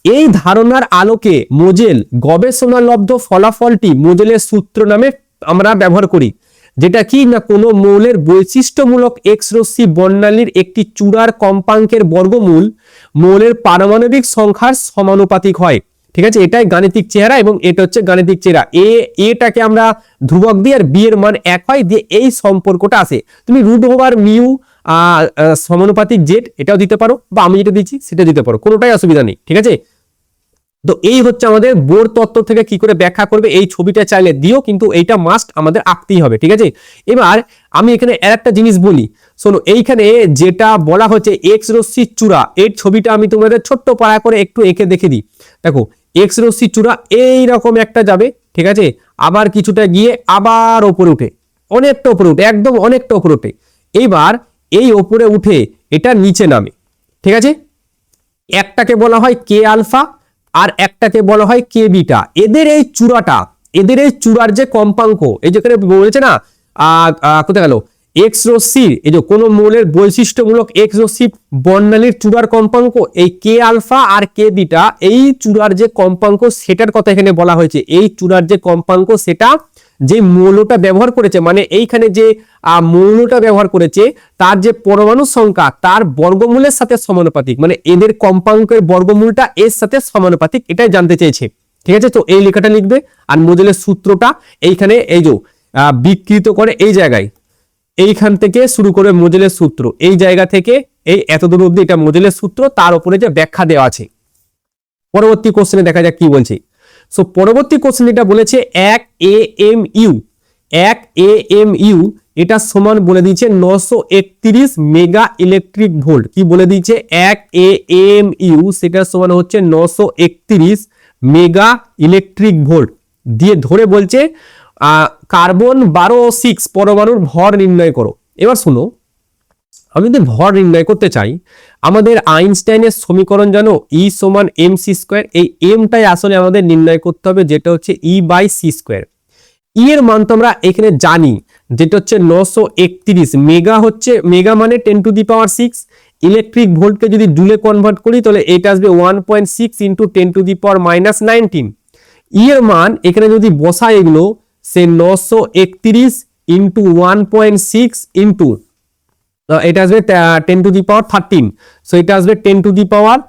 এই ধারণার আলোকে মোজেল গবেষণালব্ধ ফলাফলটি মোজেলের সূত্র নামে আমরা ব্যবহার করি, যেটা কি না কোনো মৌলের বৈশিষ্ট্যমূলক এক্স রশ্মি বর্ণালীর একটি চূড়ার কম্পাঙ্কের বর্গমূল মৌলের পারমাণবিক সংখ্যার সমানুপাতিক হয়। ঠিক আছে, এটাই গাণিতিক চেহারা এবং এটা হচ্ছে গাণিতিক চেহারা। এটাকে আমরা ধ্রুবক দিই আর বি এর মান 1 হয়, দিয়ে এই সম্পর্কটা আসে। তুমি রুট ওভার মিউ সমানুপাতিক জেড এটাও দিতে পারো, বা আমি যেটা দিচ্ছি সেটা দিতে পারো, কোনোটাই অসুবিধা নেই। ঠিক আছে, তো এই হচ্ছে আমাদের বোর তত্ত্ব থেকে কি করে ব্যাখ্যা করবে। এই ছবিটা চাইলে দিও, কিন্তু এইটা মাস্ট আমাদের আঁকতেই হবে। ঠিক আছে, এবার আমি এখানে আরেকটা জিনিস বলি, শোনো, এইখানে যেটা বলা হচ্ছে এক্স রশ্মির চূড়া, এর ছবিটা আমি তোমাদের ছোট্ট পাড়া করে একটু এঁকে দেখে দিই। দেখো এক্স রশ্মির চূড়া এইরকম একটা যাবে, ঠিক আছে, আবার কিছুটা গিয়ে আবার ওপরে উঠে, অনেকটা ওপরে উঠে, একদম অনেকটা ওপরে উঠে, এইবার এই ওপরে উঠে এটা নিচে নামে। ঠিক আছে, একটাকে বলা হয় কে আলফা আর একটাকে বলা হয় কে বিটা। এদের এই চূড়ার যে কম্পাঙ্ক, এই যেখানে বলেছে না কোথায় গেল, এক্স রশ্মির, এই যে কোন মৌলের বৈশিষ্ট্যমূলক এক্স রশ্মি বর্ণালীর চূড়ার কম্পাঙ্ক, এই কে আলফা আর কে বিটা, এই চূড়ার যে কম্পাঙ্ক সেটার কথা এখানে বলা হয়েছে। এই চূড়ার যে কম্পাঙ্ক সেটা যে মৌলটা ব্যবহার করেছে, মানে এইখানে যে মৌলটা ব্যবহার করেছে তার যে পরমাণু সংখ্যা তার বর্গমূলের সাথে সমানুপাতিক, মানে এদের কম্পাঙ্কের বর্গমূলটা এর সাথে সমানুপাতিক, এটাই জানতে চেয়েছে। ঠিক আছে, তো এই লেখাটা লিখবে। আর মোজেলের সূত্রটা এইখানে এই যে বিকৃত করে এই জায়গায়, এইখান থেকে শুরু করে মোজেলের সূত্র, এই জায়গা থেকে এই এতদূর অব্দি এটা মোজেলের সূত্র, তার উপরে যে ব্যাখ্যা দেওয়া আছে। পরবর্তী কোশ্চেনে দেখা যাক কি বলছে। সো পরবর্তী কোশ্চেন এটা বলেছে 1 AMU এটা সমান বলে দিয়েছে 931 মেগা ইলেকট্রিক ভোল্ট। কি বলে দিয়েছে, 1 AMU সেটা সমান হচ্ছে 931 মেগা ইলেকট্রিক ভোল্ট দিয়ে ধরে বলছে কার্বন 12 ও 6 পরমাণুর ভর নির্ণয় করো। এবার শুনো, আমি যদি ভর নির্ণয় করতে চাই, আমাদের আইনস্টাইনের সমীকরণ জানো, E সমান mc²। এই এমটাই আসলে আমাদের নির্ণয় করতে হবে, যেটা হচ্ছে E/c²। ই এর মান তো আমরা এখানে জানি, যেটা হচ্ছে 931 মেগা, হচ্ছে মেগা মানে 10⁶। ইলেকট্রিক ভোল্টকে যদি জুলে কনভার্ট করি তাহলে এটা আসবে 1.6 × 10⁻⁹। ই এর মান এখানে যদি বসাই, এগুলো সে 931 × 1.6 ইন্টু এটা আসবে 10⁻13। সো এটা আসবে 10⁻−13,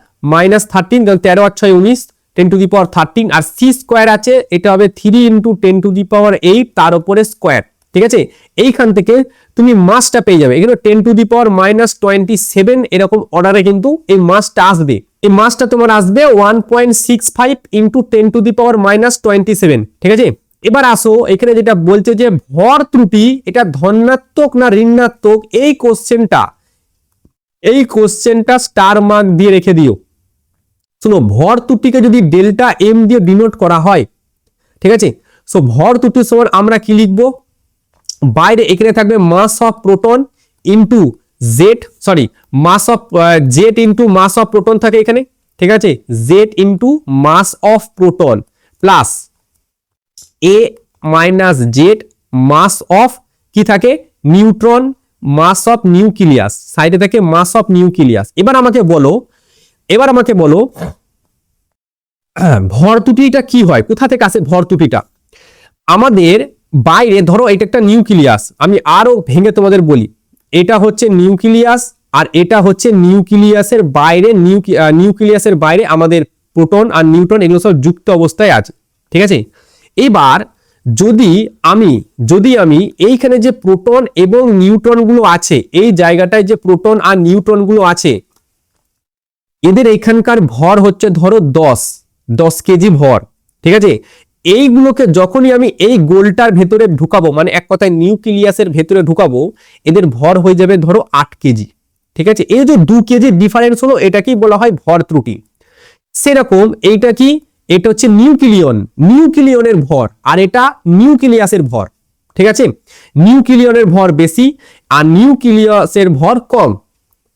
কারণ 13 আর 6 19, 10⁻13। আর c² আছে, এটা হবে 3 × 10⁸, তার উপরে স্কোয়ার। ঠিক আছে, এইখান থেকে তুমি মাসটা পেয়ে যাবে। এখানে 10⁻−27 এরকম অর্ডারে কিন্তু এই মাসটা আসবে। এই মাসটা তোমার আসবে 1.65 × 10⁻−27। ঠিক আছে, এবার আসো এখানে যেটা বলছে যে ভর ত্রুটি এটা ধনাত্মক না ঋণাত্মক, এই কোশ্চেনটা স্টার মার্ক দিয়ে রেখে দিও। শুনো, ভর ত্রুটিকে যদি ডেল্টা এম দিয়ে ডিনোট করা হয়, ঠিক আছে, সো ভর ত্রুটির সময় আমরা কি লিখবো, বাইরে এখানে থাকবে mass of proton into Z, sorry mass of Z into mass of proton থাকে এখানে, ঠিক আছে, Z into mass of proton plus A minus Z mass of কি থাকে নিউট্রন, মাস অফ নিউক্লিয়াস, সাইডে থাকে মাস অফ নিউক্লিয়াস। এবার আমাকে বলো ভর ত্রুটিটা কি হয়, কোথা থেকে আসে ভর ত্রুটিটা? আমাদের বাইরে ধরো এটা একটা নিউক্লিয়াস, আমি আরো ভেঙে তোমাদের বলি, এটা হচ্ছে নিউক্লিয়াস আর এটা হচ্ছে নিউক্লিয়াসের বাইরে আমাদের প্রোটন আর নিউট্রন এগুলো সব যুক্ত অবস্থায় আছে, ঠিক আছে। এবার যদি আমি এইখানে যে প্রোটন এবং নিউট্রন গুলো আছে, এই জায়গাটায় যে প্রোটন আর নিউট্রন গুলো আছে, এদের এখানকার ভর হচ্ছে ধরো 10 কেজি ভর, ঠিক আছে। এইগুলোকে যখনই আমি এই গোলটার ভেতরে ঢুকাবো, মানে এক কথায় নিউক্লিয়াসের ভেতরে ঢুকাবো, এদের ভর হয়ে যাবে ধরো 8 কেজি, ঠিক আছে। এই যে 2 কেজি ডিফারেন্স হলো, এটাকেই বলা হয় ভর ত্রুটি। সেরকম এইটা কি, এটা হচ্ছে নিউক্লিয়নের ভর আর এটা নিউক্লিয়াসের ভর, ঠিক আছে। নিউক্লিয়নের ভর বেশি আর নিউক্লিয়াসের ভর কম।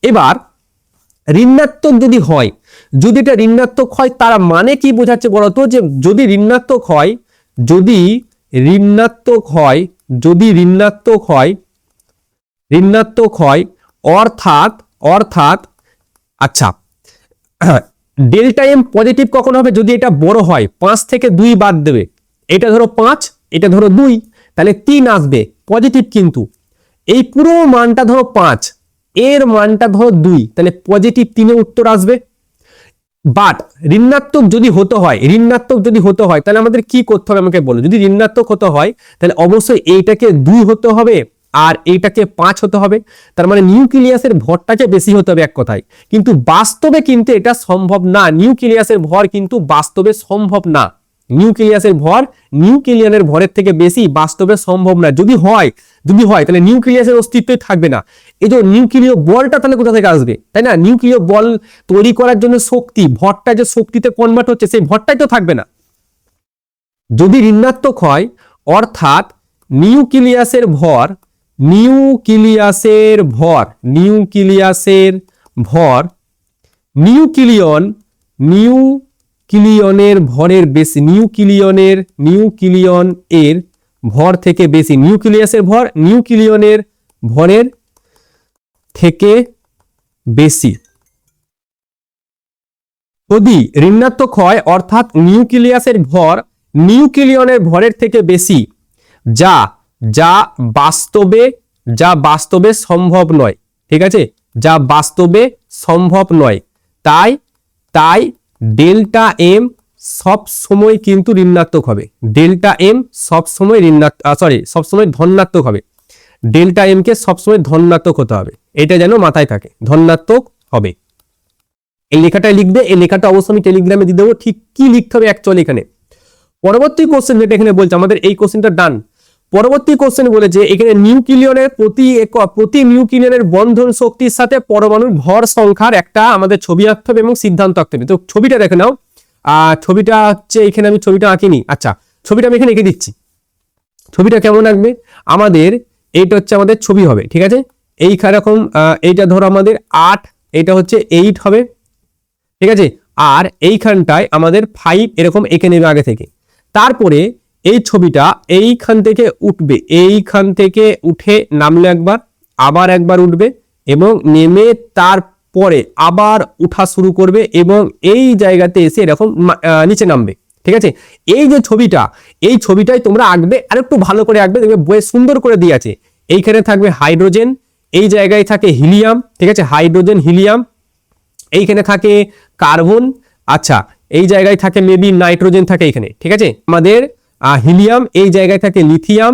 এবার ঋণাত্মক যদি হয়, যদি এটা ঋণাত্মক হয় তার মানে কি বোঝাচ্ছে বলতো, যে যদি ঋণাত্মক হয় অর্থাৎ আচ্ছা ডেল্টা এম পজিটিভ কখন হবে, যদি এটা বড় হয়, 5 থেকে 2 বাদ দেবে, এটা ধরো 5, এটা ধরো 2, তাহলে 3 আসবে পজিটিভ, কিন্তু এই পুরো মানটা ধরো 5, এর মানটা ধরো 2, তাহলে পজিটিভ 3 উত্তর আসবে। বাট ঋণাত্মক যদি হতে হয় তাহলে আমাদের কি করতে হবে আমাকে বলো। যদি ঋণাত্মক হতে হয় তাহলে অবশ্যই এইটাকে 2 হতে হবে আর এইটাকে 5 হতে হবে, তার মানে নিউক্লিয়াসের ভরটাকে বেশি হতে হবে এক কথায়। কিন্তু বাস্তবে কিন্তু এটা সম্ভব না, নিউক্লিয়াসের ভর কিন্তু বাস্তবে সম্ভব না, নিউক্লিয়াসের ভর নিউক্লিয়নের ভরের থেকে বেশি বাস্তবে সম্ভব না। যদি হয় তাহলে নিউক্লিয়াসের অস্তিত্বই থাকবে না। এই যে নিউক্লিয় বলটা তাহলে কোথা থেকে আসবে, তাই না? নিউক্লিয় বল তৈরি করার জন্য শক্তি, ভরটা যে শক্তিতে কনভার্ট হচ্ছে, সেই ভরটাই তো থাকবে না। যদি ঋণাত্মক হয় অর্থাৎ নিউক্লিয়াসের ভর নিউক্লিয়নের ভরের বেশি, নিউক্লিয়ন এর ভর থেকে বেশি, নিউক্লিয়াসের ভর নিউক্লিয়নের ভরের থেকে বেশি। যদি ঋণাত্মক হয় অর্থাৎ নিউক্লিয়াসের ভর নিউক্লিয়নের ভরের থেকে বেশি, যা বাস্তবে সম্ভব নয়, ঠিক আছে, যা বাস্তবে সম্ভব নয়। তাই ডেল্টা এম সব সময় কিন্তু ঋণাত্মক হবে, ডেল্টা এম সবসময় ধনাত্মক হবে, ডেল্টা এম কে সবসময় ধনাত্মক হতে হবে, এটা যেন মাথায় থাকে, ধনাত্মক হবে। এই লেখাটা লিখবে, এই লেখাটা অবশ্যই আমি টেলিগ্রামে দিয়ে দেবো, ঠিক কি লিখতে হবে অ্যাকচুয়ালি এখানে। পরবর্তী কোশ্চেন যেটা এখানে বলছে, আমাদের এই কোশ্চেনটা ডান। পরবর্তী কোশ্চেন বলেছে এখানে নিউক্লিয়নের প্রতি নিউক্লিয়নের বন্ধন শক্তির সাথে পরমাণুর ভর সংখ্যার একটা আমাদের ছবি আঁকতে হবে এবং সিদ্ধান্ত আঁকতে হবে। তো ছবিটা দেখে নাও, ছবিটা হচ্ছে এখানে আমি ছবিটা আঁকিনি, আচ্ছা ছবিটা আমি এখানে এঁকে দিচ্ছি। ছবিটা কেমন আঁকবে, আমাদের এইটা হচ্ছে আমাদের ছবি হবে, ঠিক আছে। এই রকম এইটা ধরো আমাদের 8, এটা হচ্ছে 8 হবে, ঠিক আছে। আর এইখানটায় আমাদের 5 এরকম এঁকে নেবে আগে থেকে। তারপরে এই ছবিটা এইখান থেকে উঠবে, এইখান থেকে উঠে নামলে একবার, আবার একবার উঠবে এবং নেমে তারপরে আবার উঠা শুরু করবে এবং এই জায়গাতে এসে এরকম নিচে নামবে, ঠিক আছে। এই যে ছবিটা, এই ছবিটাই তোমরা আঁকবে, আর একটু ভালো করে আঁকবে, দেখবে বইয়ে সুন্দর করে দিয়ে আছে। এইখানে থাকবে হাইড্রোজেন, এই জায়গায় থাকে হিলিয়াম, ঠিক আছে, হাইড্রোজেন হিলিয়াম, এইখানে থাকে কার্বন, আচ্ছা এই জায়গায় থাকে মেবি নাইট্রোজেন থাকে এখানে, ঠিক আছে, আমাদের হিলিয়াম, এই জায়গায় থাকে লিথিয়াম,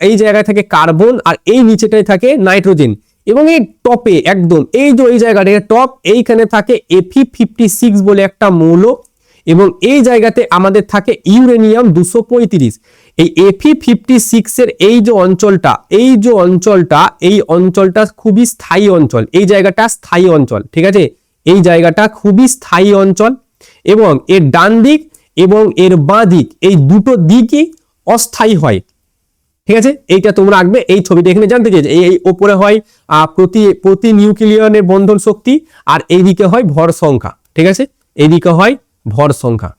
এই জায়গায় থাকে কার্বন, আর এই নিচেটায় থাকে নাইট্রোজেন। এবং এই টপে একদম এই যে এই জায়গাটা টপ, এইখানে থাকে Fe56 বলে একটা মৌল, এবং এই জায়গাতে আমাদের থাকে ইউরেনিয়াম 235। এই Fe56 এর এই অঞ্চলটা খুবই স্থায়ী অঞ্চল, এই জায়গাটা স্থায়ী অঞ্চল, ঠিক আছে, এই জায়গাটা খুবই স্থায়ী অঞ্চল এবং এর ডান দিক এবং এর বাঁ দিক এই দুটো দিকই অস্থায়ী হয়, ঠিক আছে। এইটা তোমরা আঁকবে, এই ছবিটা এখানে জানতে চেয়েছে। এই ওপরে হয় প্রতি নিউক্লিয়নের বন্ধন শক্তি আর এইদিকে হয় ভর সংখ্যা, ঠিক আছে, এইদিকে হয় ভর সংখ্যা।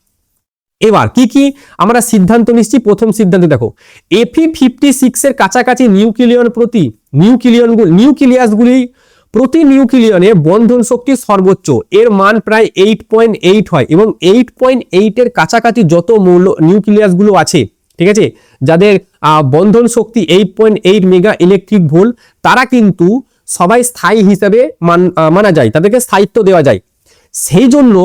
এবার কি কি আমরা সিদ্ধান্ত নিচ্ছি, প্রথম সিদ্ধান্ত দেখো, Fe56 এর কাছাকাছি নিউক্লিয়াসগুলি প্রতি নিউক্লিয়নে বন্ধন শক্তি সর্বোচ্চ, এর মান প্রায় 8.8 হয় এবং 8.8 এর কাছাকাছি যত মৌল নিউক্লিয়াসগুলো আছে, ঠিক আছে, যাদের বন্ধন শক্তি 8.8 মেগা ইলেকট্রিক ভোল্ট, তারা কিন্তু সবাই স্থায়ী হিসেবে মানা যায়, তাদেরকে স্থায়িত্ব দেওয়া যায়। সেই জন্য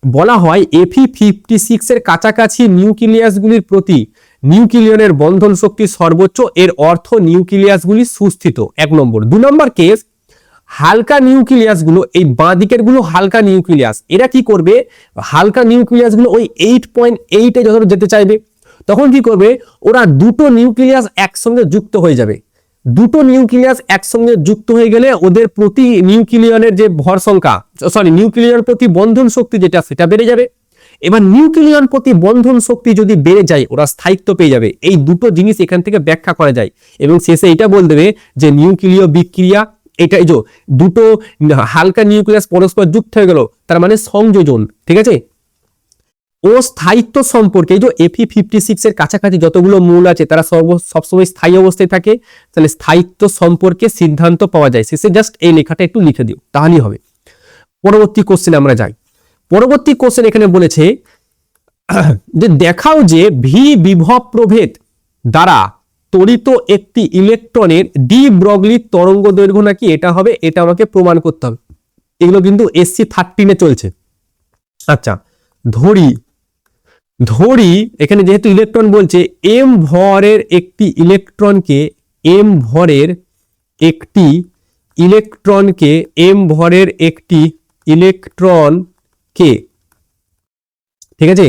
বলা হয় Fe56 এর কাছাকাছি নিউক্লিয়াসগুলির প্রতি নিউক্লিয়নের বন্ধন শক্তি সর্বোচ্চ, এর অর্থ নিউক্লিয়াসগুলি সুস্থিত, 1 নম্বর। 2 নম্বর কেস, হালকা নিউক্লিয়াসগুলো, এই বাঁ দিকের গুলো হালকা নিউক্লিয়াস, এরা কি করবে, হালকা নিউক্লিয়াসগুলো ওই 8.8 এ যত যেতে চাইবে, তখন কি করবে, ওরা দুটো নিউক্লিয়াস একসঙ্গে যুক্ত হয়ে যাবে। দুটো নিউক্লিয়াস একসঙ্গে যুক্ত হয়ে গেলে ওদের প্রতি নিউক্লিয়নের যে ভর সংখ্যা, নিউক্লিয়ন প্রতি বন্ধন শক্তি যেটা, সেটা বেড়ে যাবে। এবার নিউক্লিয়ন প্রতি বন্ধন শক্তি যদি বেড়ে যায়, ওরা স্থায়িত্ব পেয়ে যাবে। এই দুটো জিনিস এখান থেকে ব্যাখ্যা করা যায় এবং শেষে এটা বল দেবে যে নিউক্লিয় বিক্রিয়া, এটা এই যে দুটো হালকা নিউক্লিয়াস পরস্পর যুক্ত হয়ে গেল, তার মানে সংযোজন, ঠিক আছে। ও স্থায়িত্ব সম্পর্কে, এই যে Fe56 এর কাছাকাছি যতগুলো মৌল আছে তারা সবসময় স্থায়ী অবস্থায় থাকে, তাহলে স্থায়িত্ব সম্পর্কে সিদ্ধান্ত পাওয়া যায়। শেষে জাস্ট এই লেখাটা একটু লিখে দিও, তাহলেই হবে। পরবর্তী কোশ্চেনে আমরা যাই। পরবর্তী কোশ্চেন এখানে বলেছে যে দেখাও যে ভি বিভব প্রভেদ দ্বারা ত্বরিত একটি ইলেকট্রনের ডি ব্রগলি তরঙ্গ দৈর্ঘ্য নাকি এটা হবে, এটা আমাকে প্রমাণ করতে হবে। এগুলো কিন্তু SC 13 এ চলছে। আচ্ছা, ধরি এখানে যেহেতু ইলেকট্রন বলছে, m ভরের একটি ইলেকট্রনকে ঠিক আছে,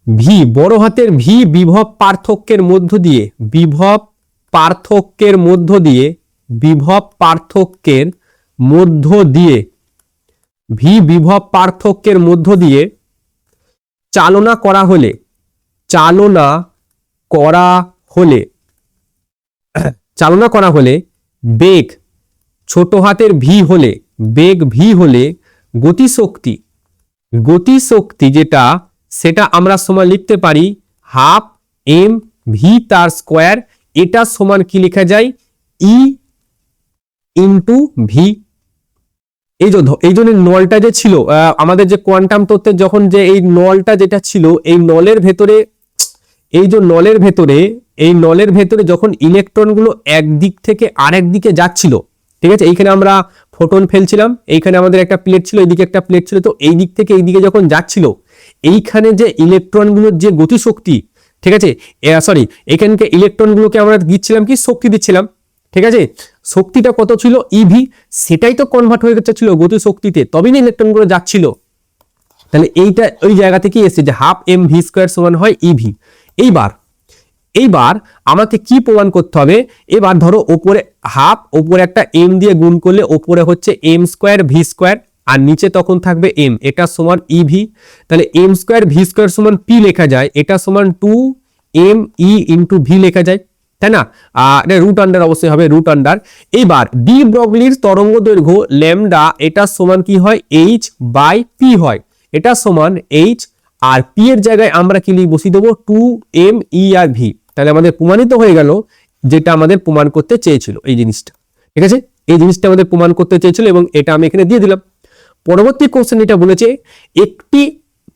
ভি বড় হাতের ভি বিভব পার্থক্যের মধ্য দিয়ে চালনা করা হলে বেগ ছোট হাতের ভি হলে গতিশক্তি যেটা, সেটা আমরা সমান লিখতে পারি হাফ এম ভি তার স্কোয়ার, এটা সমান কি লেখা যায়, ই ইন্টু ভি। এই জন্য নলটা যে ছিল আমাদের যে কোয়ান্টাম তত্ত্বের, যখন যে এই নলটা যেটা ছিল, এই নলের ভেতরে যখন ইলেকট্রনগুলো একদিক থেকে আরেক দিকে যাচ্ছিল, ঠিক আছে, এইখানে আমরা ফোটন ফেলছিলাম, এইখানে আমাদের একটা প্লেট ছিল, এইদিকে একটা প্লেট ছিল, তো এই দিক থেকে এইদিকে যখন যাচ্ছিল, এইখানে যে ইলেকট্রনগুলোর যে গতিশক্তি, ঠিক আছে, এখানকে ইলেকট্রনগুলোকে আমরা দিচ্ছিলাম কি, শক্তি দিচ্ছিলাম, ঠিক আছে, শক্তিটা কত ছিল, ইভি, সেটাই তো কনভার্ট হয়ে যাচ্ছিল গতি শক্তিতে, তবেই না ইলেকট্রনগুলো যাচ্ছিল। তাহলে এইটা ওই জায়গা থেকে এসেছে যে হাফ এম ভি স্কোয়ার সমান হয় ইভি। এইবার আমাকে কি প্রমাণ করতে হবে, এবার ধরো ওপরে হাফ, ওপরে একটা এম দিয়ে গুণ করলে ওপরে হচ্ছে এম স্কোয়ার ভি স্কোয়ার, আর নিচে তখন থাকবে এম, এটা সমান ইভি। তাহলে এম স্কোয়ার ভি স্কোয়ার সমান পি লেখা যায়, এটা সমান 2 ME ইন্টু ভি লেখা যায়, তাই না, এটা রুট আন্ডার অবশ্যই হবে, রুট আন্ডার। এইবার ডি ব্রগলির তরঙ্গ দৈর্ঘ্য ল্যামডা, এটা সমান কি হয়, এইচ বাই পি হয়, এটা সমান এইচ, আর পি এর জায়গায় আমরা কি বসিয়ে দেবো 2ME আর ভি। তাহলে আমাদের প্রমাণিত হয়ে গেল যেটা আমাদের প্রমাণ করতে চেয়েছিল, এই জিনিসটা, ঠিক আছে, এই জিনিসটা আমাদের প্রমাণ করতে চেয়েছিল এবং এটা আমি এখানে দিয়ে দিলাম। পরবর্তী কোশ্চেন এটা বলেছে একটি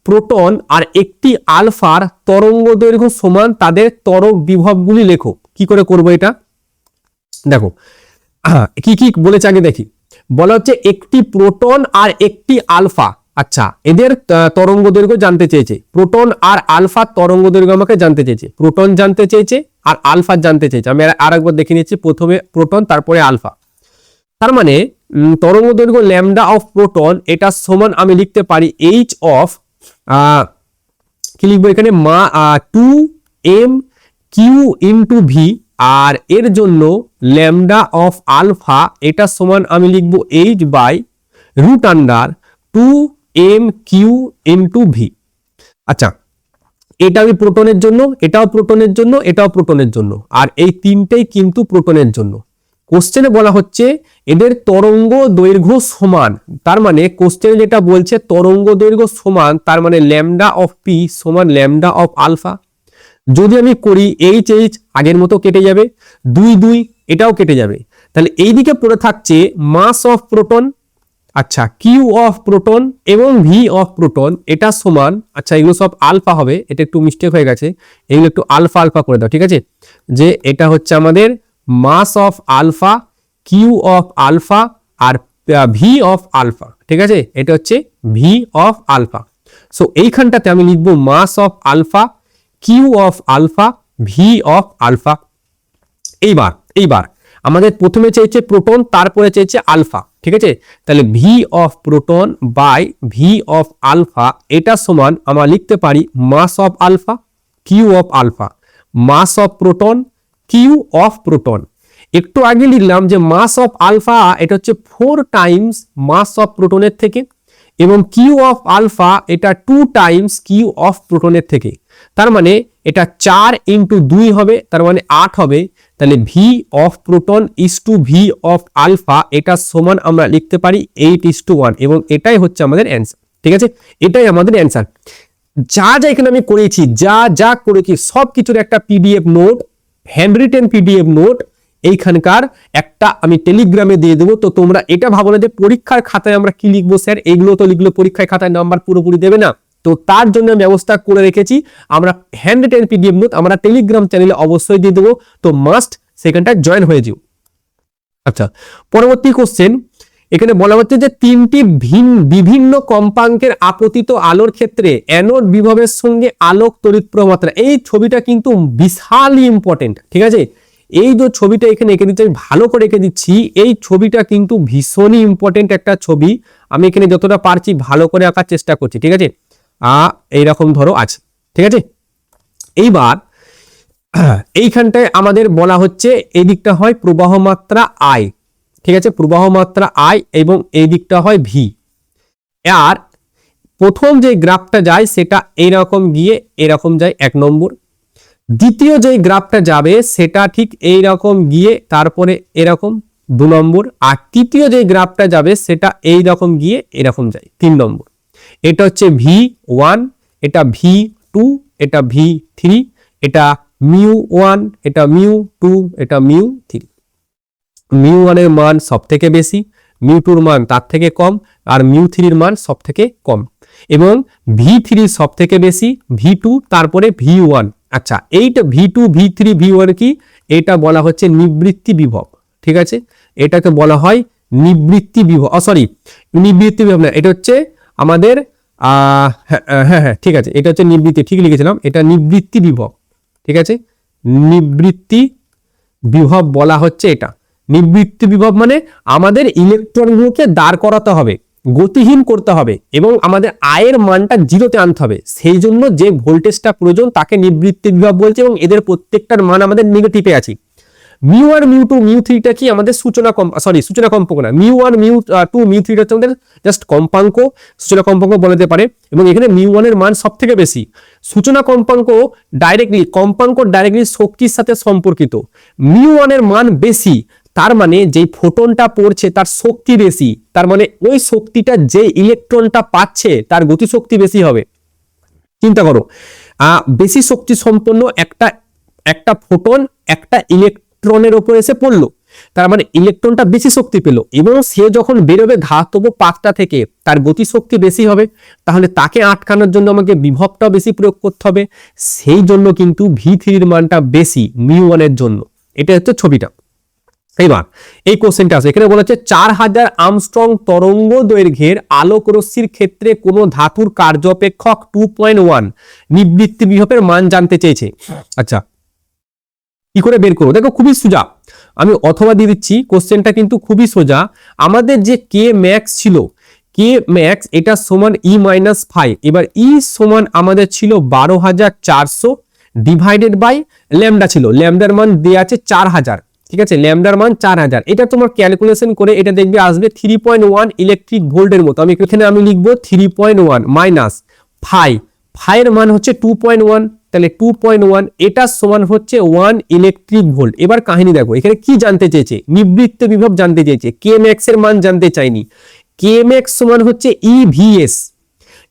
প্রোটন আর একটি আলফার তরঙ্গ দৈর্ঘ্য সমান, তাদের ত্বরক বিভবগুলি লেখো। কি করে করব এটা, দেখো কি বলেছে আগে দেখি। বলা হচ্ছে একটি প্রোটন আর একটি আলফা, আচ্ছা, এদের তরঙ্গ দৈর্ঘ্য জানতে চেয়েছে, প্রোটন আর আলফা তরঙ্গ দৈর্ঘ্য আমাকে জানতে চেয়েছে, প্রোটন জানতে চেয়েছে আর আলফা জানতে চেয়েছে। আমি আরেকবার দেখে নিচ্ছি, প্রথমে প্রোটন তারপরে আলফা। তার মানে তরঙ্গ দৈর্ঘ্য ল্যামডা অফ প্রোটন, এটা সমান আমি লিখতে পারি এইচ অফ কি লিখবো এখানে 2m কিউ ইন্টু ভি, আর এর জন্য ল্যামডা অফ আলফা এটা সমান আমি লিখবো h by root under 2m Q into V. আচ্ছা, এটা আমি প্রোটনের জন্য, এটাও প্রোটনের জন্য, এটাও প্রোটনের জন্য, আর এই তিনটেই কিন্তু প্রোটনের জন্য। কোশ্চেনে বলা হচ্ছে এদের তরঙ্গ দৈর্ঘ্য সমান, তার মানে কোশ্চেনে যেটা বলছে তরঙ্গ দৈর্ঘ্য সমান, তার মানে ল্যামডা অফ পি সমান ল্যামডা অফ আলফা। যদি আমি করি এইচ এইচ আগের মতো কেটে যাবে, 2 2 এটাও কেটে যাবে, তাহলে এইদিকে পড়ে থাকছে মাস অফ প্রোটন, আচ্ছা কিউ অফ প্রোটন এবং ভি অফ প্রোটন এটা সমান, আচ্ছা এগুলো সব আলফা হবে, এটা একটু মিস্টেক হয়ে গেছে, এগুলো একটু আলফা আলফা করে দাও, ঠিক আছে, যে এটা হচ্ছে আমাদের mass of alpha, Q of alpha আর ভি অফ আলফা, ঠিক আছে, এটা হচ্ছে ভি অফ আলফা। সো এইখানটাতে আমি লিখবো mass of alpha, Q of alpha, V of alpha. এইবার আমাদের প্রথমে চেয়েছে প্রোটন, তারপরে চেয়েছে আলফা, ঠিক আছে, তাহলে V of proton by V of alpha এটা সমান আমরা লিখতে পারি mass of alpha, Q of alpha, mass of proton, Q of proton. একটু আগে লিখলাম যে মাস অফ আলফা এটা হচ্ছে 4 টাইমস মাস অফ প্রোটনের থেকে, এবং কিউ অফ আলফা এটা 2 টাইমস কিউ অফ প্রোটনের থেকে, তার মানে এটা 4 ইন্টু 2 হবে, তার মানে 8 হবে। তাহলে V of proton is to V of alpha এটা সমান আমরা লিখতে পারি 8:1, এবং এটাই হচ্ছে আমাদের অ্যান্সার, ঠিক আছে, এটাই আমাদের অ্যান্সার। যা যা এখানে আমি করেছি, যা যা করেছি সব কিছুর একটা PDF note, hand written PDF note এইখানকার একটা আমি টেলিগ্রামে দিয়ে দেবো। তো তোমরা এটা ভাবো না যে পরীক্ষার খাতায় আমরা কি লিখবো স্যার, এগুলো তো লিখলে পরীক্ষার খাতায় নাম্বার পুরোপুরি দেবে না, তো তার জন্য ব্যবস্থা করে রেখেছি আমরা হ্যান্ড রিটেন পিডিএফ নোট আমরা টেলিগ্রাম চ্যানেলে অবশ্যই দিয়ে দেবো, তো মাস্ট সেখানটা জয়েন হয়ে যাও। আচ্ছা, পরবর্তী কোশ্চেন এখানে বলা হচ্ছে যে তিনটি বিভিন্ন কম্পাঙ্কের আপতিত আলোর ক্ষেত্রে অ্যানোড বিভবের সঙ্গে আলোক তড়িৎ প্রবাহ। এই ছবিটা কিন্তু বিশালই ইম্পর্টেন্ট, ঠিক আছে, এই যে ছবিটা এখানে এঁকে দিচ্ছি, আমি ভালো করে এঁকে দিচ্ছি, এই ছবিটা কিন্তু ভীষণই ইম্পর্টেন্ট একটা ছবি, আমি এখানে যতটা পারছি ভালো করে আঁকার চেষ্টা করছি, ঠিক আছে, এইরকম ধরো আছে, ঠিক আছে। এইবার এইখানটায় আমাদের বলা হচ্ছে এই দিকটা হয় প্রবাহ মাত্রা আই, ঠিক আছে, প্রবাহ মাত্রা আই, এবং এই দিকটা হয় ভি। আর প্রথম যে গ্রাফটা যায় সেটা এইরকম গিয়ে এরকম যায় 1 নম্বর, দ্বিতীয় যে গ্রাফটা যাবে সেটা ঠিক এইরকম গিয়ে তারপরে এরকম 2 নম্বর, আর তৃতীয় যে গ্রাফটা যাবে সেটা এইরকম গিয়ে এরকম যায় 3 নম্বর। এটা হচ্ছে V1, এটা V2, এটা V3, এটা μ1, এটা μ2, এটা μ3। μ1 এর মান সব থেকে বেশি, μ2 এর মান তার থেকে কম, আর μ3 এর মান সব থেকে কম, এবং V3 সব থেকে বেশি, V2 তারপরে V1। আচ্ছা, এইটা V2 V3 V1 কি, এটা বলা হচ্ছে নিবৃত্তি বিভব, ঠিক আছে, এটাকে বলা হয় নিবৃত্তি বিভব, নিবৃত্তি বিভব না, এটা হচ্ছে আমাদের হ্যাঁ ঠিক আছে, এটা হচ্ছে নিবৃত্তি, ঠিক লিখেছিলাম, এটা নিবৃত্তি বিভব, ঠিক আছে, নিবৃত্তি বিভব বলা হচ্ছে এটা। নিবৃত্তি বিভব মানে আমাদের ইলেকট্রনগুলোকে দাঁড় করাতে হবে, গতিহীন করতে হবে, এবং আমাদের আয়ের মানটা 0-তে আনতে হবে, সেই জন্য যে ভোল্টেজটা প্রয়োজন তাকে নিবৃত্তি বিভব বলছে, এবং এদের প্রত্যেকটার মান আমাদের নেগেটিভে আছে। μ1 μ2 μ3টা কি আমাদের সূচনা কম্পাঙ্ক না, μ1 μ2 μ3টা হচ্ছে আমাদের জাস্ট কম্পাঙ্ক, সূচনা কম্পাঙ্ক বলতে পারে, এবং এখানে μ1 এর মান সব থেকে বেশি। সূচনা কম্পাঙ্ক ডাইরেক্টলি শক্তির সাথে সম্পর্কিত, μ1 এর মান বেশি, তার মানে যে ফোটনটা পড়ছে তার শক্তি বেশি, তার মানে ওই শক্তিটা যে ইলেকট্রনটা পাচ্ছে তার গতিশক্তি বেশি হবে। চিন্তা করো, বেশি শক্তি সম্পন্ন একটা ফোটন একটা ইলেকট্রনের উপর এসে পড়লো, তার মানে ইলেকট্রনটা বেশি শক্তি পেল, এবং সে যখন বেরোবে ধাতব পাতটা থেকে তার গতিশক্তি বেশি হবে, তাহলে তাকে আটকানোর জন্য আমাকে বিভবটা বেশি প্রয়োগ করতে হবে, সেই জন্য কিন্তু V3 এর মানটা বেশি μ1 এর জন্য। এটা হচ্ছে ছবিটা। এইবার এই কোশ্চেনটা আছে, এখানে বলা হচ্ছে 4000 আর্মস্ট্রং তরঙ্গ দৈর্ঘ্যের আলোক রশ্মির ক্ষেত্রে কোন ধাতুর কার্যপেক্ষক 2.1 নিবৃত্তি বিভবের মান জানতে চেয়েছে। আচ্ছা, কি করে বের করবো, দেখো খুবই সোজা, আমি অথবা দিয়ে দিচ্ছি, কোশ্চেনটা কিন্তু খুবই সোজা। আমাদের যে কে ম্যাক্স ছিল, কে ম্যাক্স এটা সমান ই মাইনাস 5। এবার ই সমান আমাদের ছিল 12,400 ডিভাইডেড বাই ল্যামডা ছিল, ল্যামডার মান দেওয়া আছে 4000, ঠিক আছে, ল্যামডার মান 4000। এটা তোমার ক্যালকুলেশন করে এটা দেখবে আসবে 3.1 ইলেকট্রিক ভোল্টের মতো। আমি এখানে আমি লিখবো 3.1 মাইনাস 5, 5 এর মান হচ্ছে 2.1, তাহলে 2.1 এটা সমান হচ্ছে 1 ইলেকট্রিক ভোল্ট। এবার কাহিনী দেখো, এখানে কি জানতে চেয়েছে, নিবৃত্ত বিভব জানতে চেয়েছে, কে ম্যাক্স এর মান জানতে চাইনি। কে ম্যাক্স সমান হচ্ছে ইভিএস,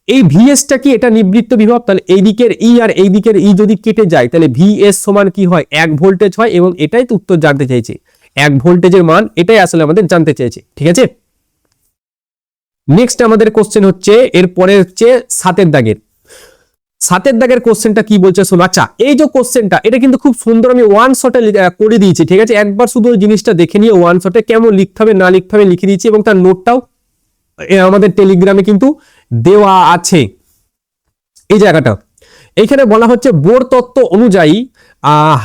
এই ভিএসটা কি, এটা নিবৃত্ত বিভব, তাহলে এই দিকের ই আর এই দিকের ই যদি কেটে যায় তাহলে ভিএস সমান কি হয়, 1 ভোল্টেজ হয়, এবং এটাই তো উত্তর জানতে চাইছে, 1 ভোল্টেজের মান এটাই আসলে আমাদের জানতে চেয়েছে, ঠিক আছে। নেক্সট আমাদের কোশ্চেন হচ্ছে, এরপরে হচ্ছে 7 দাগের কোশ্চেনটা কি বলছে শোনো। আচ্ছা, এই যে কোশ্চেনটা এটা কিন্তু খুব সুন্দর আমি ওয়ান শটে করে দিয়েছি, ঠিক আছে, একবার শুধু ওই জিনিসটা দেখে নিয়ে ওয়ান শটে কেমন লিখতে হবে না লিখতে হবে লিখে দিয়েছি, এবং তার নোটটাও আমাদের টেলিগ্রামে কিন্তু দেওয়া আছে। এই জায়গাটা এইখানে বলা হচ্ছে বোর তত্ত্ব অনুযায়ী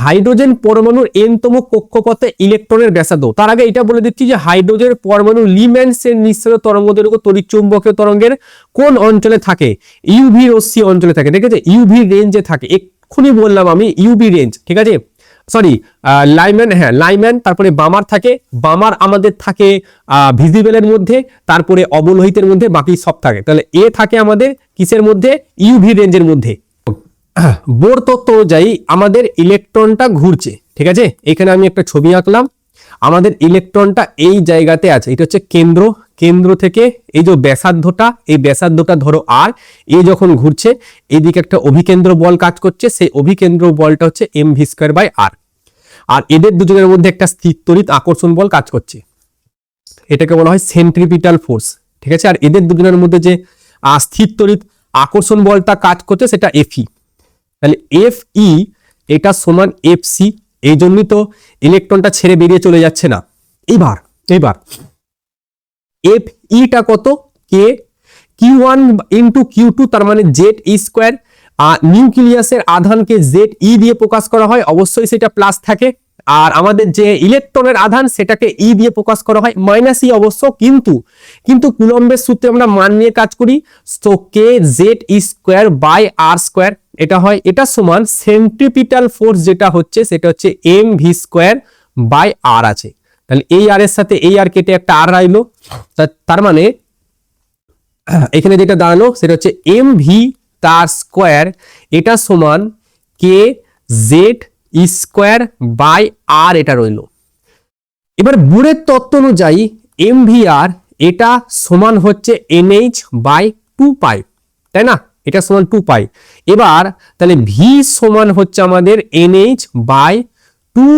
হাইড্রোজেন পরমাণুর এনতম কক্ষপথে ইলেকট্রনের ব্যাসার্ধ। তার আগে এটা বলে দিচ্ছি যে হাইড্রোজেন পরমাণু লিম্যান্সের নিঃসৃত তরঙ্গদৈর্ঘ্য তড়িৎচুম্বকীয় তরঙ্গের কোন অঞ্চলে থাকে, ইউভি রশ্মি অঞ্চলে থাকে, ঠিক আছে, ইউভি রেঞ্জে থাকে। এক্ষুনি বললাম আমি ইউভি রেঞ্জ, ঠিক আছে, সরি লাইম্যান, হ্যাঁ লাইম্যান, তারপরে বামার থাকে, বামার আমাদের থাকে ভিজিবলের মধ্যে, তারপরে অবলোহিতের মধ্যে, বাকি সব থাকে। তাহলে এ থাকে আমাদের কিসের মধ্যে, ইউভি রেঞ্জের মধ্যে। বোর তত্ত্ব অনুযায়ী আমাদের ইলেকট্রনটা ঘুরছে, ঠিক আছে, এখানে আমি একটা ছবি আঁকলাম, আমাদের ইলেকট্রনটা এই জায়গাতে আছে, এটা হচ্ছে কেন্দ্র, কেন্দ্র থেকে এই যে ব্যাসার্ধটা, এই ব্যাসার্ধটা ধরো আর, এই যখন ঘুরছে এইদিকে একটা অভিকেন্দ্র বল কাজ করছে, সেই অভিকেন্দ্র বলটা হচ্ছে mv²/r, আর এদের দুজনের মধ্যে একটা স্থির তড়িৎ আকর্ষণ বল কাজ করছে, এটাকে বলা হয় সেন্ট্রিপিটাল ফোর্স, ঠিক আছে। আর এদের দুজনের মধ্যে যে স্থির তড়িৎ আকর্ষণ বলটা কাজ করছে সেটা এফই, তাহলে এফই এটা সমান এফসি, এই জন্যই তো ইলেকট্রনটা ছেড়ে বেরিয়ে চলে যাচ্ছে না। এবার এফ ইটা কত, কে Q1 ইন্টু Q2, তার মানে জেড ই স্কোয়ার, নিউক্লিয়াসের আধানকে জেড ই দিয়ে প্রকাশ করা হয়, অবশ্যই সেটা প্লাস থাকে, আর আমাদের যে ইলেকট্রনের আধান সেটাকে ই দিয়ে প্রকাশ করা হয়, মাইনাস ই অবশ্য, কিন্তু কুলম্বের সূত্রে আমরা মান নিয়ে কাজ করি, তো K Z E square by R square এটা হয়, এটা সমান সেন্ট্রিপিটাল ফোর্স যেটা হচ্ছে সেটা হচ্ছে এম ভি স্কোয়ার বাই আর আছে। তাহলে এই আর এর সাথে এই আর কেটে একটা আর আইলো, তার মানে এখানে যেটা দাঁড়ালো সেটা হচ্ছে এম ভি তার স্কোয়ার, এটা সমান কে জেড ই স্কোয়ার বাই আর এটা রইল। এবার বুরের তত্ত্ব অনুযায়ী এম ভি আর এটা সমান হচ্ছে এনএইচ বাই 2 পাই, তাই না, এটা সমান 2 পাই। এবার তাহলে ভি সমান হচ্ছে আমাদের NH by 2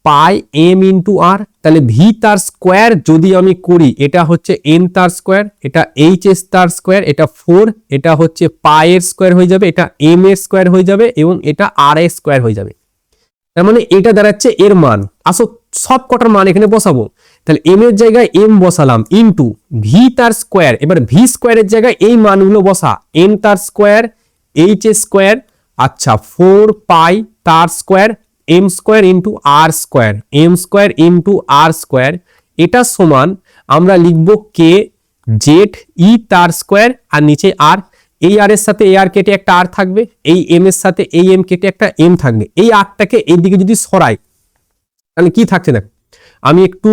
pi M into R, তাহলে ভি তার স্কোয়ার যদি আমি করি এটা হচ্ছে এন তার স্কোয়ার, এটা এইচ এস তার স্কোয়ার, এটা 4, এটা হচ্ছে পাই এর স্কোয়ার হয়ে যাবে, এটা এম এর স্কোয়ার হয়ে যাবে, এবং এটা আর এর স্কোয়ার হয়ে যাবে। তার মানে এটা দাঁড়াচ্ছে এর মান, আসো সব কটার মান এখানে বসাবো, তাহলে এম এর জায়গায় এম বসালাম ইন্টু ভি তার স্কোয়ার, এবার ভি স্কোয়ারের জায়গায় এই মানগুলো বসা, এন তার স্কোয়ার, এইচ এর স্কোয়ার, আচ্ছা 4 পাই তার স্কোয়ার, এম স্কোয়ার ইন্টু আর স্কোয়ার, এম স্কোয়ার ইন্টু আর স্কোয়ার, এটা সমান আমরা লিখব কে জেড ই তার স্কোয়ার, আর নিচে আর, এই আর এর সাথে এই আর কেটে একটা আর থাকবে, এই এম এর সাথে এই এম কেটে একটা এম থাকবে, এই আরটাকে এইদিকে যদি সরাই তাহলে কি থাকছে দেখ, আমি একটু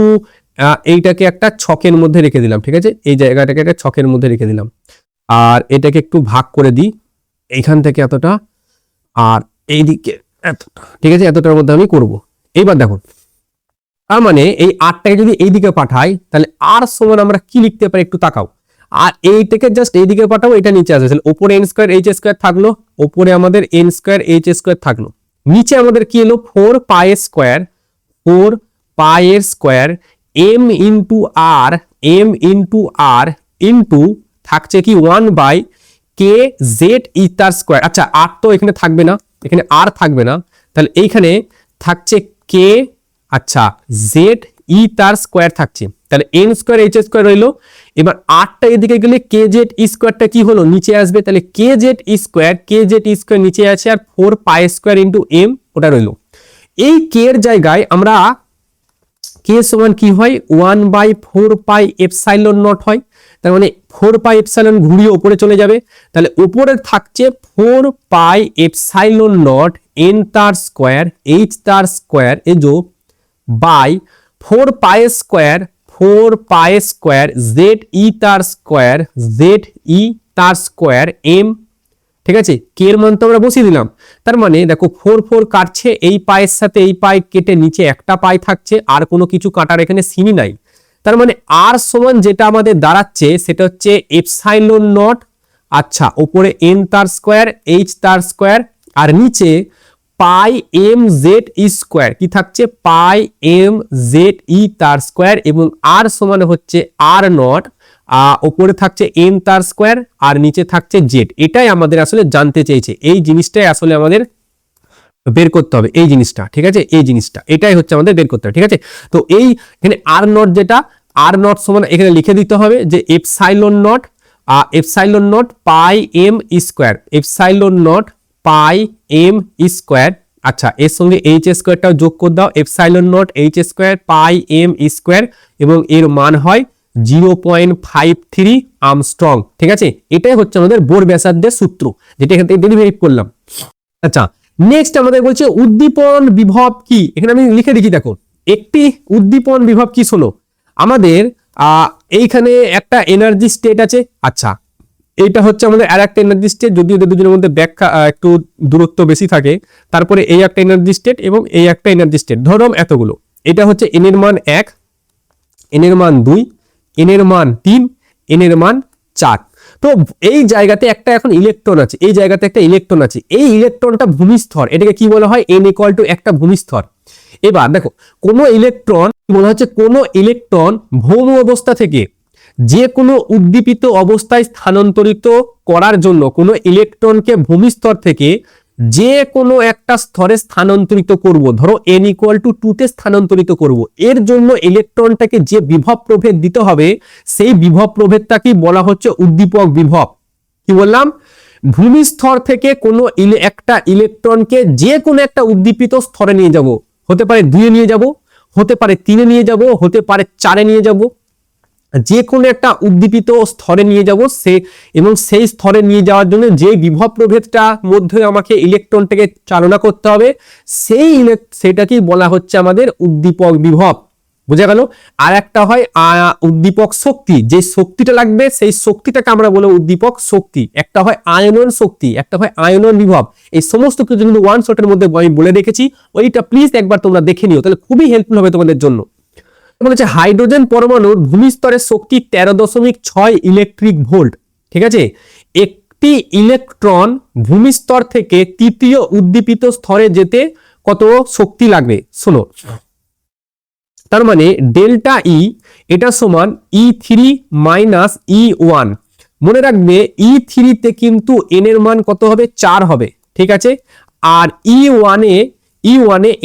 এইটাকে একটা ছকের মধ্যে রেখে দিলাম, ঠিক আছে, এই জায়গাটাকে একটা ছকের মধ্যে রেখে দিলাম, আর এটাকে একটু ভাগ করে দিই, এইখান থেকে এতটা আর এইদিকে এতটা, ঠিক আছে, এতটার মধ্যে আমি করব। এইবার দেখো, তার মানে এই আরটাকে যদি এইদিকে পাঠাই তাহলে আর সমান আমরা কি লিখতে পারি একটু তাকাও, আর এইটাকে জাস্ট এইদিকে পাঠাবো, এটা নিচে আসবে, তাহলে উপরে এন স্কোয়ার এইচ স্কোয়ার থাকলো, উপরে আমাদের এন স্কোয়ার এইচ স্কোয়ার থাকলো, নিচে আমাদের কি এলো 4 পাই স্কোয়ার, 4 পাই এর স্কোয়ার এম ইন্টু আর, এম ইন্টু আর ইন্টু থাকছে কি 1 বাই কে জেড ই তার স্কোয়ার। আচ্ছা আর তো এখানে থাকবে না, এখানে আর থাকবে না, তাহলে এইখানে থাকছে কে, আচ্ছা জেড ই তার স্কোয়ার থাকছে, তাহলে এন স্কোয়ার এইচ স্কোয়ার রইলো। এবার আরটা এদিকে গেলে কে জেড ই স্কোয়ারটা কি হলো নিচে আসবে, তাহলে কে জেড ই স্কোয়ার, কে জেড ই স্কোয়ার নিচে আছে, আর 4 পাই স্কোয়ার ইন্টু এম ওটা রইলো। এই কে এর জায়গায় আমরা কে সমান কি হয় 1/4 পাই এপসাইলন নট হয়, তার মানে 4 পাই এপসাইলন ঘুরিয়ে উপরে চলে যাবে, তাহলে উপরে থাকছে 4 পাই এপসাইলন নট এন তার স্কোয়ার এইচ তার স্কোয়ার এ जो by 4 pi square Z E তার স্কোয়ার এম, ঠিক আছে। কে এর মান তো আমরা বসিয়ে দিলাম, তার মানে দেখো 4 কাটছে, এই পায়ের সাথে এই পাই কেটে নিচে একটা পাই থাকছে, আর কোনো কিছু কাটার এখানে সিনই নাই। তার মানে আর সমান যেটা আমাদের দাঁড়াচ্ছে সেটা হচ্ছে এপসাইলন নট, আচ্ছা উপরে এন তার স্কোয়ার এইচ তার স্কোয়ার আর নিচে পাই এম জেড ই স্কোয়ার, কি থাকছে পাই এম জেড ই তার স্কোয়ার এবং আর সমান হচ্ছে আর নট, উপরে থাকছে এন তার স্কোয়ার আর নিচে থাকছে জেড। এটাই আমাদের আসলে জানতে চেয়েছে, এই জিনিসটাই আসলে আমাদের বের করতে হবে, এই জিনিসটা, ঠিক আছে, এই জিনিসটা এটাই হচ্ছে আমাদের বের করতে হবে, ঠিক আছে। তো এই এখানে আর নট, যেটা আর নট সমান এখানে লিখে দিতে হবে যে epsilon naught pi M square, epsilon naught pi M square, আচ্ছা এর সঙ্গে এইচ স্কোয়ারটাও যোগ করে দাও, epsilon naught H square pi M square এবং এর মান হয় 0.53 আর্মস্ট্রং, ঠিক আছে। এটাই হচ্ছে আমাদের বোর ব্যাসার্ধের সূত্র, যেটা এখান থেকে ডেরিভেটিভ করলাম। আচ্ছা নেক্সট আমাদের বলছে উদ্দীপন বিভব কি, এখানে আমি লিখে দিচ্ছি, দেখো একটি উদ্দীপন বিভব কি, শোনো আমাদের এইখানে একটা এনার্জি স্টেট আছে, আচ্ছা এইটা হচ্ছে আমাদের আর একটা এনার্জি স্টেট, যদিও এদের দুজনের মধ্যে ব্যাখ্যা একটু দূরত্ব বেশি থাকে, তারপরে এই একটা এনার্জি স্টেট এবং এই একটা এনার্জি স্টেট, ধরো এতগুলো, এটা হচ্ছে এন এর মান 1, এন এর মান 2, এন এর মান 3, এন এর মান 4। তো এই জায়গাতে একটা এখন ইলেকট্রন আছে, এই জায়গাতে একটা ইলেকট্রন আছে, এই ইলেকট্রনটা ভূমিস্তর, এটাকে কি বলা হয় n ইকুয়াল টু একটা ভূমিস্তর। এবার দেখো কোনো ইলেকট্রন বলা হচ্ছে কোনো ইলেকট্রন ভৌম অবস্থা থেকে যে কোনো উদ্দীপিত অবস্থায় স্থানান্তরিত করার জন্য কোনো ইলেকট্রনকে ভূমিস্তর থেকে যে কোনো একটা স্তরে স্থানান্তরিত করব, ধরো n ইকুয়াল টু 2 তে স্থানান্তরিত করব, এর জন্য ইলেকট্রনটাকে যে বিভব প্রভেদ দিতে হবে সেই বিভব প্রভেদটাকে বলা হচ্ছে উদ্দীপক বিভব। কি বললাম, ভূমিস্তর থেকে কোনো একটা ইলেকট্রনকে যে কোনো একটা উদ্দীপিত স্তরে নিয়ে যাব, হতে পারে 2 এ নিয়ে যাব, হতে পারে 3 এ নিয়ে যাব, হতে পারে 4 এ নিয়ে যাব, যে কোনো একটা উদ্দীপিত স্তরে নিয়ে যাব সে, এবং সেই স্তরে নিয়ে যাওয়ার জন্য যে বিভব প্রভেদটা মধ্যে আমাকে ইলেকট্রনটাকে চালনা করতে হবে সেটাকেই বলা হচ্ছে আমাদের উদ্দীপক বিভব। বোঝা গেল। আর একটা হয় উদ্দীপক শক্তি, যে শক্তিটা লাগবে সেই শক্তিটাকে আমরা বলবো উদ্দীপক শক্তি। একটা হয় আয়নন শক্তি, একটা হয় আয়নন বিভব। এই সমস্ত কিছু কিন্তু ওয়ান শটের মধ্যে আমি বলে রেখেছি, ওইটা প্লিজ একবার তোমরা দেখে নিও, তাহলে খুবই হেল্পফুল হবে তোমাদের জন্য। বলেছে হাইড্রোজেন পরমাণুর ভূমিস্তরের শক্তি 13.6 ইলেকট্রিক ভোল্ট, ঠিক আছে। একটি ইলেকট্রন ভূমিস্তর থেকে তৃতীয় উদ্দীপিত স্তরে যেতে কত শক্তি লাগবে শোনো, তার মানে ডেল্টা ই এটা সমান E3 মাইনাস E1। মনে রাখবে E3 তে কিন্তু n এর মান কত হবে, 4 হবে, ঠিক আছে। আর E1 এ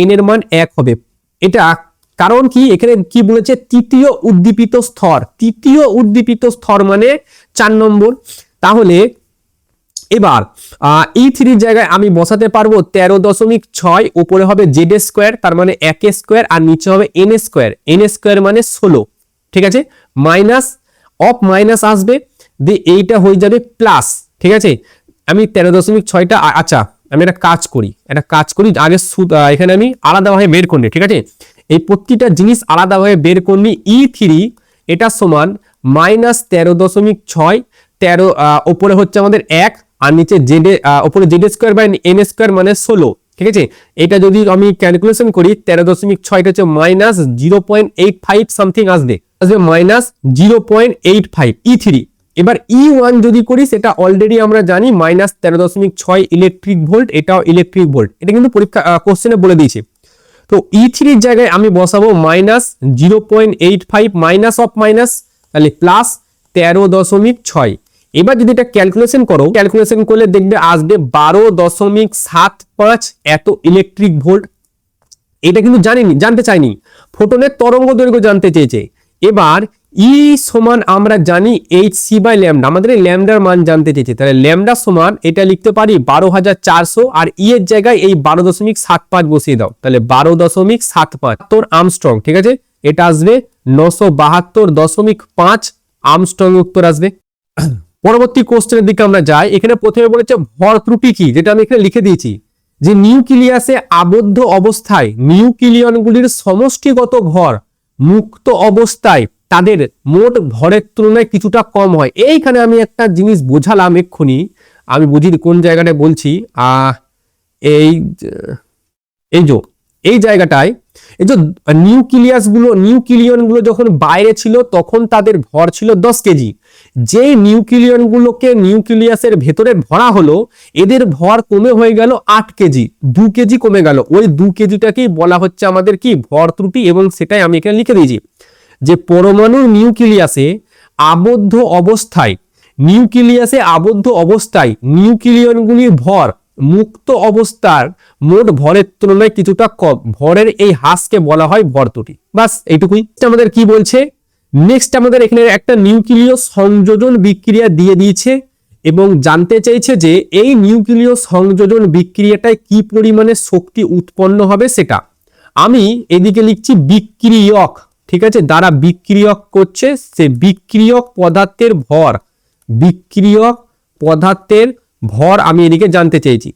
n এর মান 1 হবে। এটা কারণ কি, এখানে কি বলেছে, তৃতীয় উদ্দীপিত স্তর, তৃতীয় উদ্দীপিত স্তর মানে 4 নম্বর। তাহলে এবার E3 জায়গায় আমি বসাতে পারবো 13.6, উপরে হবে জেড স্কোয়ার তার মানে 1 স্কোয়ার আর নিচে হবে n স্কোয়ার, n স্কোয়ার মানে 16, ঠিক আছে। মাইনাস অফ মাইনাস আসবে, দিয়ে এইটা হয়ে যাবে প্লাস, ঠিক আছে। আমি 13.6টা, আচ্ছা আমি একটা কাজ করি আগে এখানে আমি আলাদাভাবে বের করি, ঠিক আছে। এই প্রতিটা জিনিস আলাদাভাবে বের করনি। E3 এটা সমান মাইনাস 13.6, 13 উপরে হচ্ছে আমাদের 1 আর নিচে জেড উপরে Z square by N square মানে 16, ঠিক আছে। এটা যদি আমি ক্যালকুলেশন করি 13.6 হচ্ছে মাইনাস 0.85 সামথিং আসবে মাইনাস 0.85 E3। এবার E1 যদি করি সেটা অলরেডি আমরা জানি মাইনাস 13.6 ইলেকট্রিক ভোল্ট, এটাও ইলেকট্রিক ভোল্ট, এটা কিন্তু পরীক্ষা কোশ্চেনে বলে দিয়েছে। তো E3 এর জায়গায় আমি বসাবো মাইনাস 0.85 মাইনাস অফ মাইনাস, তাহলে প্লাস 13.6। এবার যদি এটা ক্যালকুলেশন করো, ক্যালকুলেশন করলে দেখবে আসবে 12.75 এত ইলেকট্রিক ভোল্ট। এটা কিন্তু জানতে চাইনি, ফোটনের তরঙ্গ দৈর্ঘ্য জানতে চেয়েছে। এবার ই সমান আমরা জানি hc বাই ল্যামডা, আমাদের ল্যামডার মান জানতে চেয়েছে, তাহলে ল্যামডা সমান এটা লিখতে পারি 12,400 আর ই এর জায়গায় এই 12.75 বসিয়ে দাও, তাহলে 12.75 আর্মস্ট্রং, ঠিক আছে। এটা আসবে 972.5 আর্মস্ট্রং উত্তর আসবে। পরবর্তী কোশ্চেনের দিকে আমরা যাই। এখানে প্রথমে বলেছে ভর ত্রুটি কি, যেটা আমি এখানে লিখে দিয়েছি যে নিউক্লিয়াসে আবদ্ধ অবস্থায় নিউক্লিয়নগুলির সমষ্টিগত ভর মুক্ত অবস্থায় তাদের মোট ভরের তুলনায় কিছুটা কম হয়। এইখানে আমি একটা জিনিস বোঝালাম এক্ষুনি, আমি বুঝি কোন জায়গাটায় বলছি। এই এই যে এই জায়গাটায় এই যে নিউক্লিয়নগুলো যখন বাইরে ছিল তখন তাদের ভর ছিল 10 কেজি। যেই নিউক্লিয়নগুলোকে নিউক্লিয়াসের ভেতরে ভরা হলো এদের ভর কমে হয়ে গেল 8 কেজি, 2 কেজি কমে গেল। ওই 2 কেজিটাকেই বলা হচ্ছে আমাদের কি ভর ত্রুটি, এবং সেটাই আমি এখানে লিখে দিয়েছি যে পরমাণুর নিউক্লিয়াসে আবদ্ধ অবস্থায় নিউক্লিয়নগুলির ভর মুক্ত অবস্থার মোট ভরের তুলনায় কিছুটা কম, ভরের এই হ্রাসকে বলা হয় ভর ত্রুটি। বাস এইটুকুই। আমাদের কি বলছে নেক্সট, আমাদের এখানে একটা নিউক্লিয় সংযোজন বিক্রিয়া দিয়ে দিয়েছে এবং জানতে চাইছে যে এই নিউক্লিয় সংযোজন বিক্রিয়াটায় কি পরিমাণে শক্তি উৎপন্ন হবে সেটা। আমি এদিকে লিখছি বিক্রিয়ক, ঠিক আছে, দ্বারা বিক্রিয়ক করছে সে বিক্রিয়ক পদার্থের ভর আমি এদিকে জানতে চাইছি।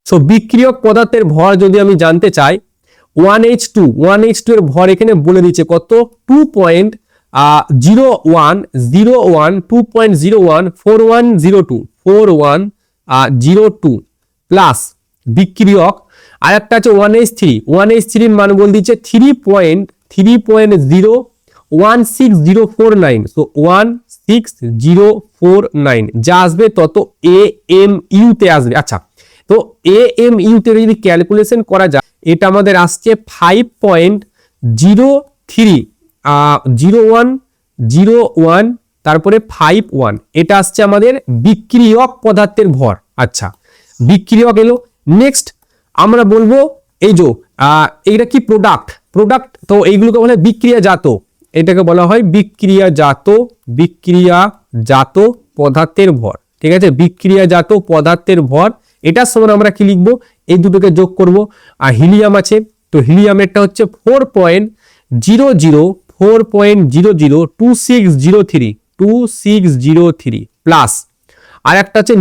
সো বিক্রিয়ক পদার্থের ভর যদি আমি জানতে চাই 1H2 এর ভর এখানে বলে দিচ্ছে কত 2.01 প্লাস বিক্রিয়ক আর একটা আছে 1H3 এর মান বলে দিচ্ছে 3.16049, সো 16049 যা আসবে তত AMU তে আসবে। আচ্ছা, তো AMU তে যদি ক্যালকুলেশন করা যায় এটা আমাদের আসছে 5.0101 তারপরে 51, এটা আসছে আমাদের বিক্রিয়ক পদার্থের ভর। আচ্ছা, বিক্রিয়ক এলো। নেক্সট আমরা বলবো এই যে এইটা কি প্রোডাক্ট, তো এইগুলোকে বলা হয় বিক্রিয়াজাত, এটাকে বলা হয় বিক্রিয়াজাত পদার্থের ভর। ঠিক আছে, বিক্রিয়াজাত পদার্থের ভর, এটার সমান আমরা কি লিখবো, এই দুটোকে যোগ করব। আর হিলিয়াম আছে, তো হিলিয়ামেরটা হচ্ছে 4.002603 প্লাস আর একটা আছে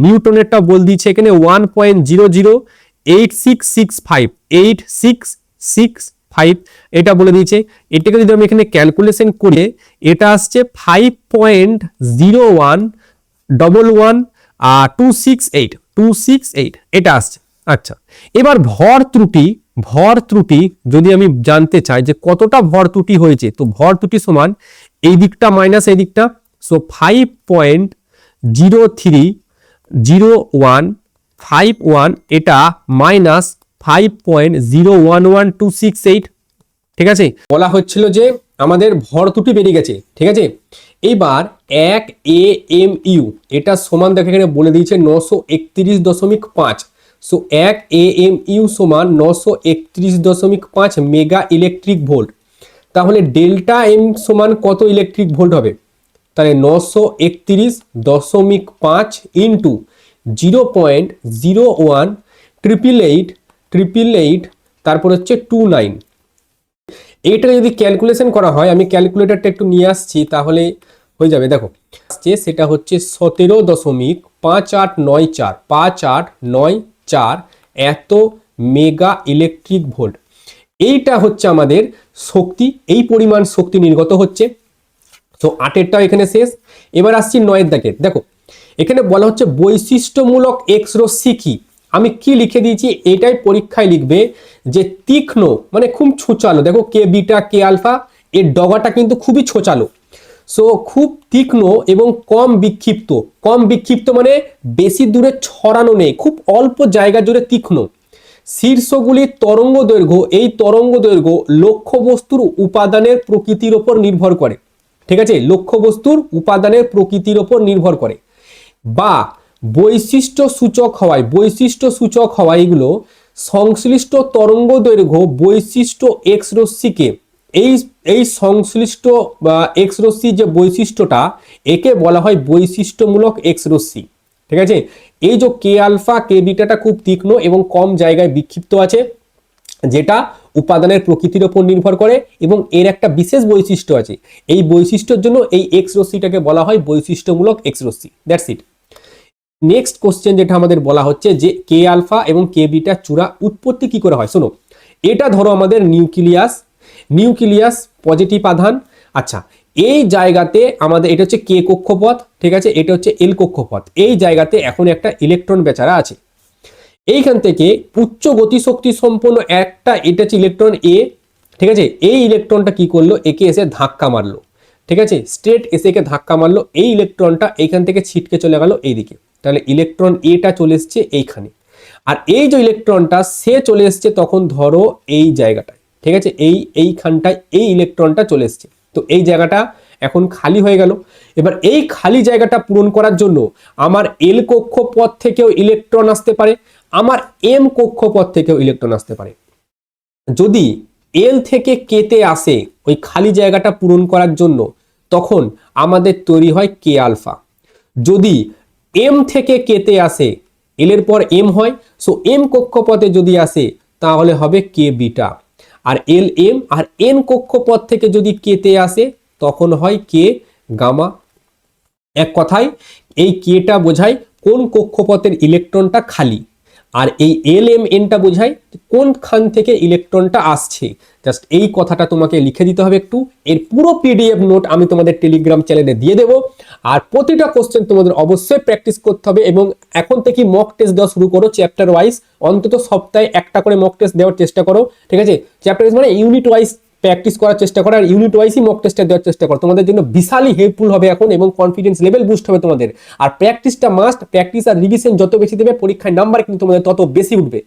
নিউট্রনেরটা বল দিচ্ছে এখানে 1.008665 এটা বলে দিয়েছে। এটাকে যদি আমি এখানে ক্যালকুলেশন করে এটা আসছে 5.0111268 এটা আসছে। আচ্ছা, এবার ভর ত্রুটি যদি আমি জানতে চাই যে কতটা ভর ত্রুটি হয়েছে, তো ভর ত্রুটি সমান এই দিকটা মাইনাস এই দিকটা, সো 5.03051 এটা মাইনাস 5.011268। ঠিক আছে, বলা হচ্ছিল যে আমাদের ভর ত্রুটি বেরিয়ে গেছে। ঠিক আছে, এবার 1 AMU এটা সমান দেখো এখানে বলে দিয়েছে 931.5, সো 1 AMU সমান 931.5 মেগা ইলেকট্রিক ভোল্ট। তাহলে ডেল্টা এম সমান কত ইলেকট্রিক ভোল্ট হবে, তাহলে 931.5 ইন্টু 0.018888 তারপর হচ্ছে 29। এইটা যদি ক্যালকুলেশন করা হয়, আমি ক্যালকুলেটরটা একটু নিয়ে আসছি তাহলে হয়ে যাবে। দেখো সেটা হচ্ছে 17.5894 এত মেগা ইলেকট্রিক ভোল্ট। এইটা হচ্ছে আমাদের শক্তি, এই পরিমাণ শক্তি নির্গত হচ্ছে। তো 8এরটাও এখানে শেষ। এবার আসছি 9এর দিকে। দেখো এখানে বলা হচ্ছে বৈশিষ্ট্যমূলক এক্স রশ্মি কি, আমি কি লিখে দিয়েছি এটাই পরীক্ষায় লিখবে যে তীক্ষ্ণ মানে খুব ছোচালো। দেখো কে বিটা কে আলফা এর ডগাটা কিন্তু খুবই ছোচালো, সো খুব তীক্ষ্ণ এবং কম বিক্ষিপ্ত মানে বেশি দূরে ছড়ানো নেই, খুব অল্প জায়গা জুড়ে তীক্ষ্ণ। শীর্ষগুলির তরঙ্গ দৈর্ঘ্য, এই তরঙ্গ দৈর্ঘ্য লক্ষ্যবস্তুর উপাদানের প্রকৃতির ওপর নির্ভর করে। ঠিক আছে, লক্ষ্যবস্তুর উপাদানের প্রকৃতির ওপর নির্ভর করে বা বৈশিষ্ট্য সূচক হওয়ায় এগুলো সংশ্লিষ্ট তরঙ্গ দৈর্ঘ্য বৈশিষ্ট্য এক্স রশ্মিকে এই সংশ্লিষ্ট বা এক্স রশ্মি যে বৈশিষ্ট্যটা একে বলা হয় বৈশিষ্ট্যমূলক এক্স রশ্মি। ঠিক আছে, এই যে কে আলফা কে বিটাটা খুব তীক্ষ্ণ এবং কম জায়গায় বিক্ষিপ্ত আছে, যেটা উপাদানের প্রকৃতির ওপর নির্ভর করে এবং এর একটা বিশেষ বৈশিষ্ট্য আছে। এই বৈশিষ্ট্যের জন্য এই এক্স রশ্মিটাকে বলা হয় বৈশিষ্ট্যমূলক এক্স রশ্মি। That's it. নেক্সট কোশ্চেন যেটা আমাদের বলা হচ্ছে যে কে আলফা এবং কে বিটা চূড়া উৎপত্তি কি করে হয়। শোনো, এটা ধরো আমাদের নিউক্লিয়াস পজিটিভ আধান। আচ্ছা, এই জায়গাতে আমাদের এটা হচ্ছে কে কক্ষপথ, ঠিক আছে, এটা হচ্ছে এল কক্ষপথ। এই জায়গাতে এখন একটা ইলেকট্রন বেচারা আছে। এইখান থেকে উচ্চ গতিশক্তি সম্পন্ন একটা, এটা হচ্ছে ইলেকট্রন এ, ঠিক আছে। এই ইলেকট্রনটা কি করলো, একে এসে ধাক্কা মারলো, ঠিক আছে, স্ট্রেট এসে একে ধাক্কা মারলো। এই ইলেকট্রনটা এইখান থেকে ছিটকে চলে গেল এইদিকে, তাহলে ইলেকট্রন এটা চলে এসছে এইখানে। আর এই যে ইলেকট্রনটা সে চলে এসছে তখন ধরো এই জায়গাটায়, ঠিক আছে, এইখানটায় এই ইলেকট্রনটা চলে এসছে। তো এই জায়গাটা এখন খালি হয়ে গেল। এবার এই খালি জায়গাটা পূরণ করার জন্য আমার এল কক্ষপথ থেকেও ইলেকট্রন আসতে পারে, আমার এম কক্ষপথ থেকেও ইলেকট্রন আসতে পারে। যদি এল থেকে কেতে আসে ওই খালি জায়গাটা পূরণ করার জন্য, তখন আমাদের তৈরি হয় কে আলফা। যদি এম থেকে কেতে আসে, এল এর পর এম হয়, সো এম কক্ষপথে যদি আসে তাহলে হবে কে বিটা। আর এল এম আর এন কক্ষপথ থেকে যদি কেতে আসে তখন হয় কে গামা। এক কথায় এই কেটা বোঝায় কোন কক্ষপথের ইলেকট্রনটা খালি, আর এই এল এম এনটা বোঝায় কোনখান থেকে ইলেকট্রনটা আসছে। জাস্ট এই কথাটা তোমাকে লিখে দিতে হবে একটু। এর পুরো পিডিএফ নোট আমি তোমাদের টেলিগ্রাম চ্যানেলে দিয়ে দেবো। আর প্রতিটা কোশ্চেন তোমাদের অবশ্যই প্র্যাকটিস করতে হবে এবং এখন থেকে মক টেস্ট দেওয়া শুরু করো চ্যাপ্টার ওয়াইজ। অন্তত সপ্তাহে একটা করে মক টেস্ট দেওয়ার চেষ্টা করো, ঠিক আছে। চ্যাপ্টার ওয়াইজ মানে ইউনিট ওয়াইজ প্র্যাকটিস করার চেষ্টা করো, আর ইউনিট ওয়াইজই মক টেস্টটা দেওয়ার চেষ্টা করো। তোমাদের জন্য বিশালই হেল্পফুল হবে এখন এবং কনফিডেন্স লেভেল বুস্ট হবে তোমাদের। আর প্র্যাকটিসটা মাস্ট, প্র্যাকটিস আর রিভিশন যত বেশি দেবে পরীক্ষায় নাম্বার কিন্তু তোমাদের তত বেশি উঠবে।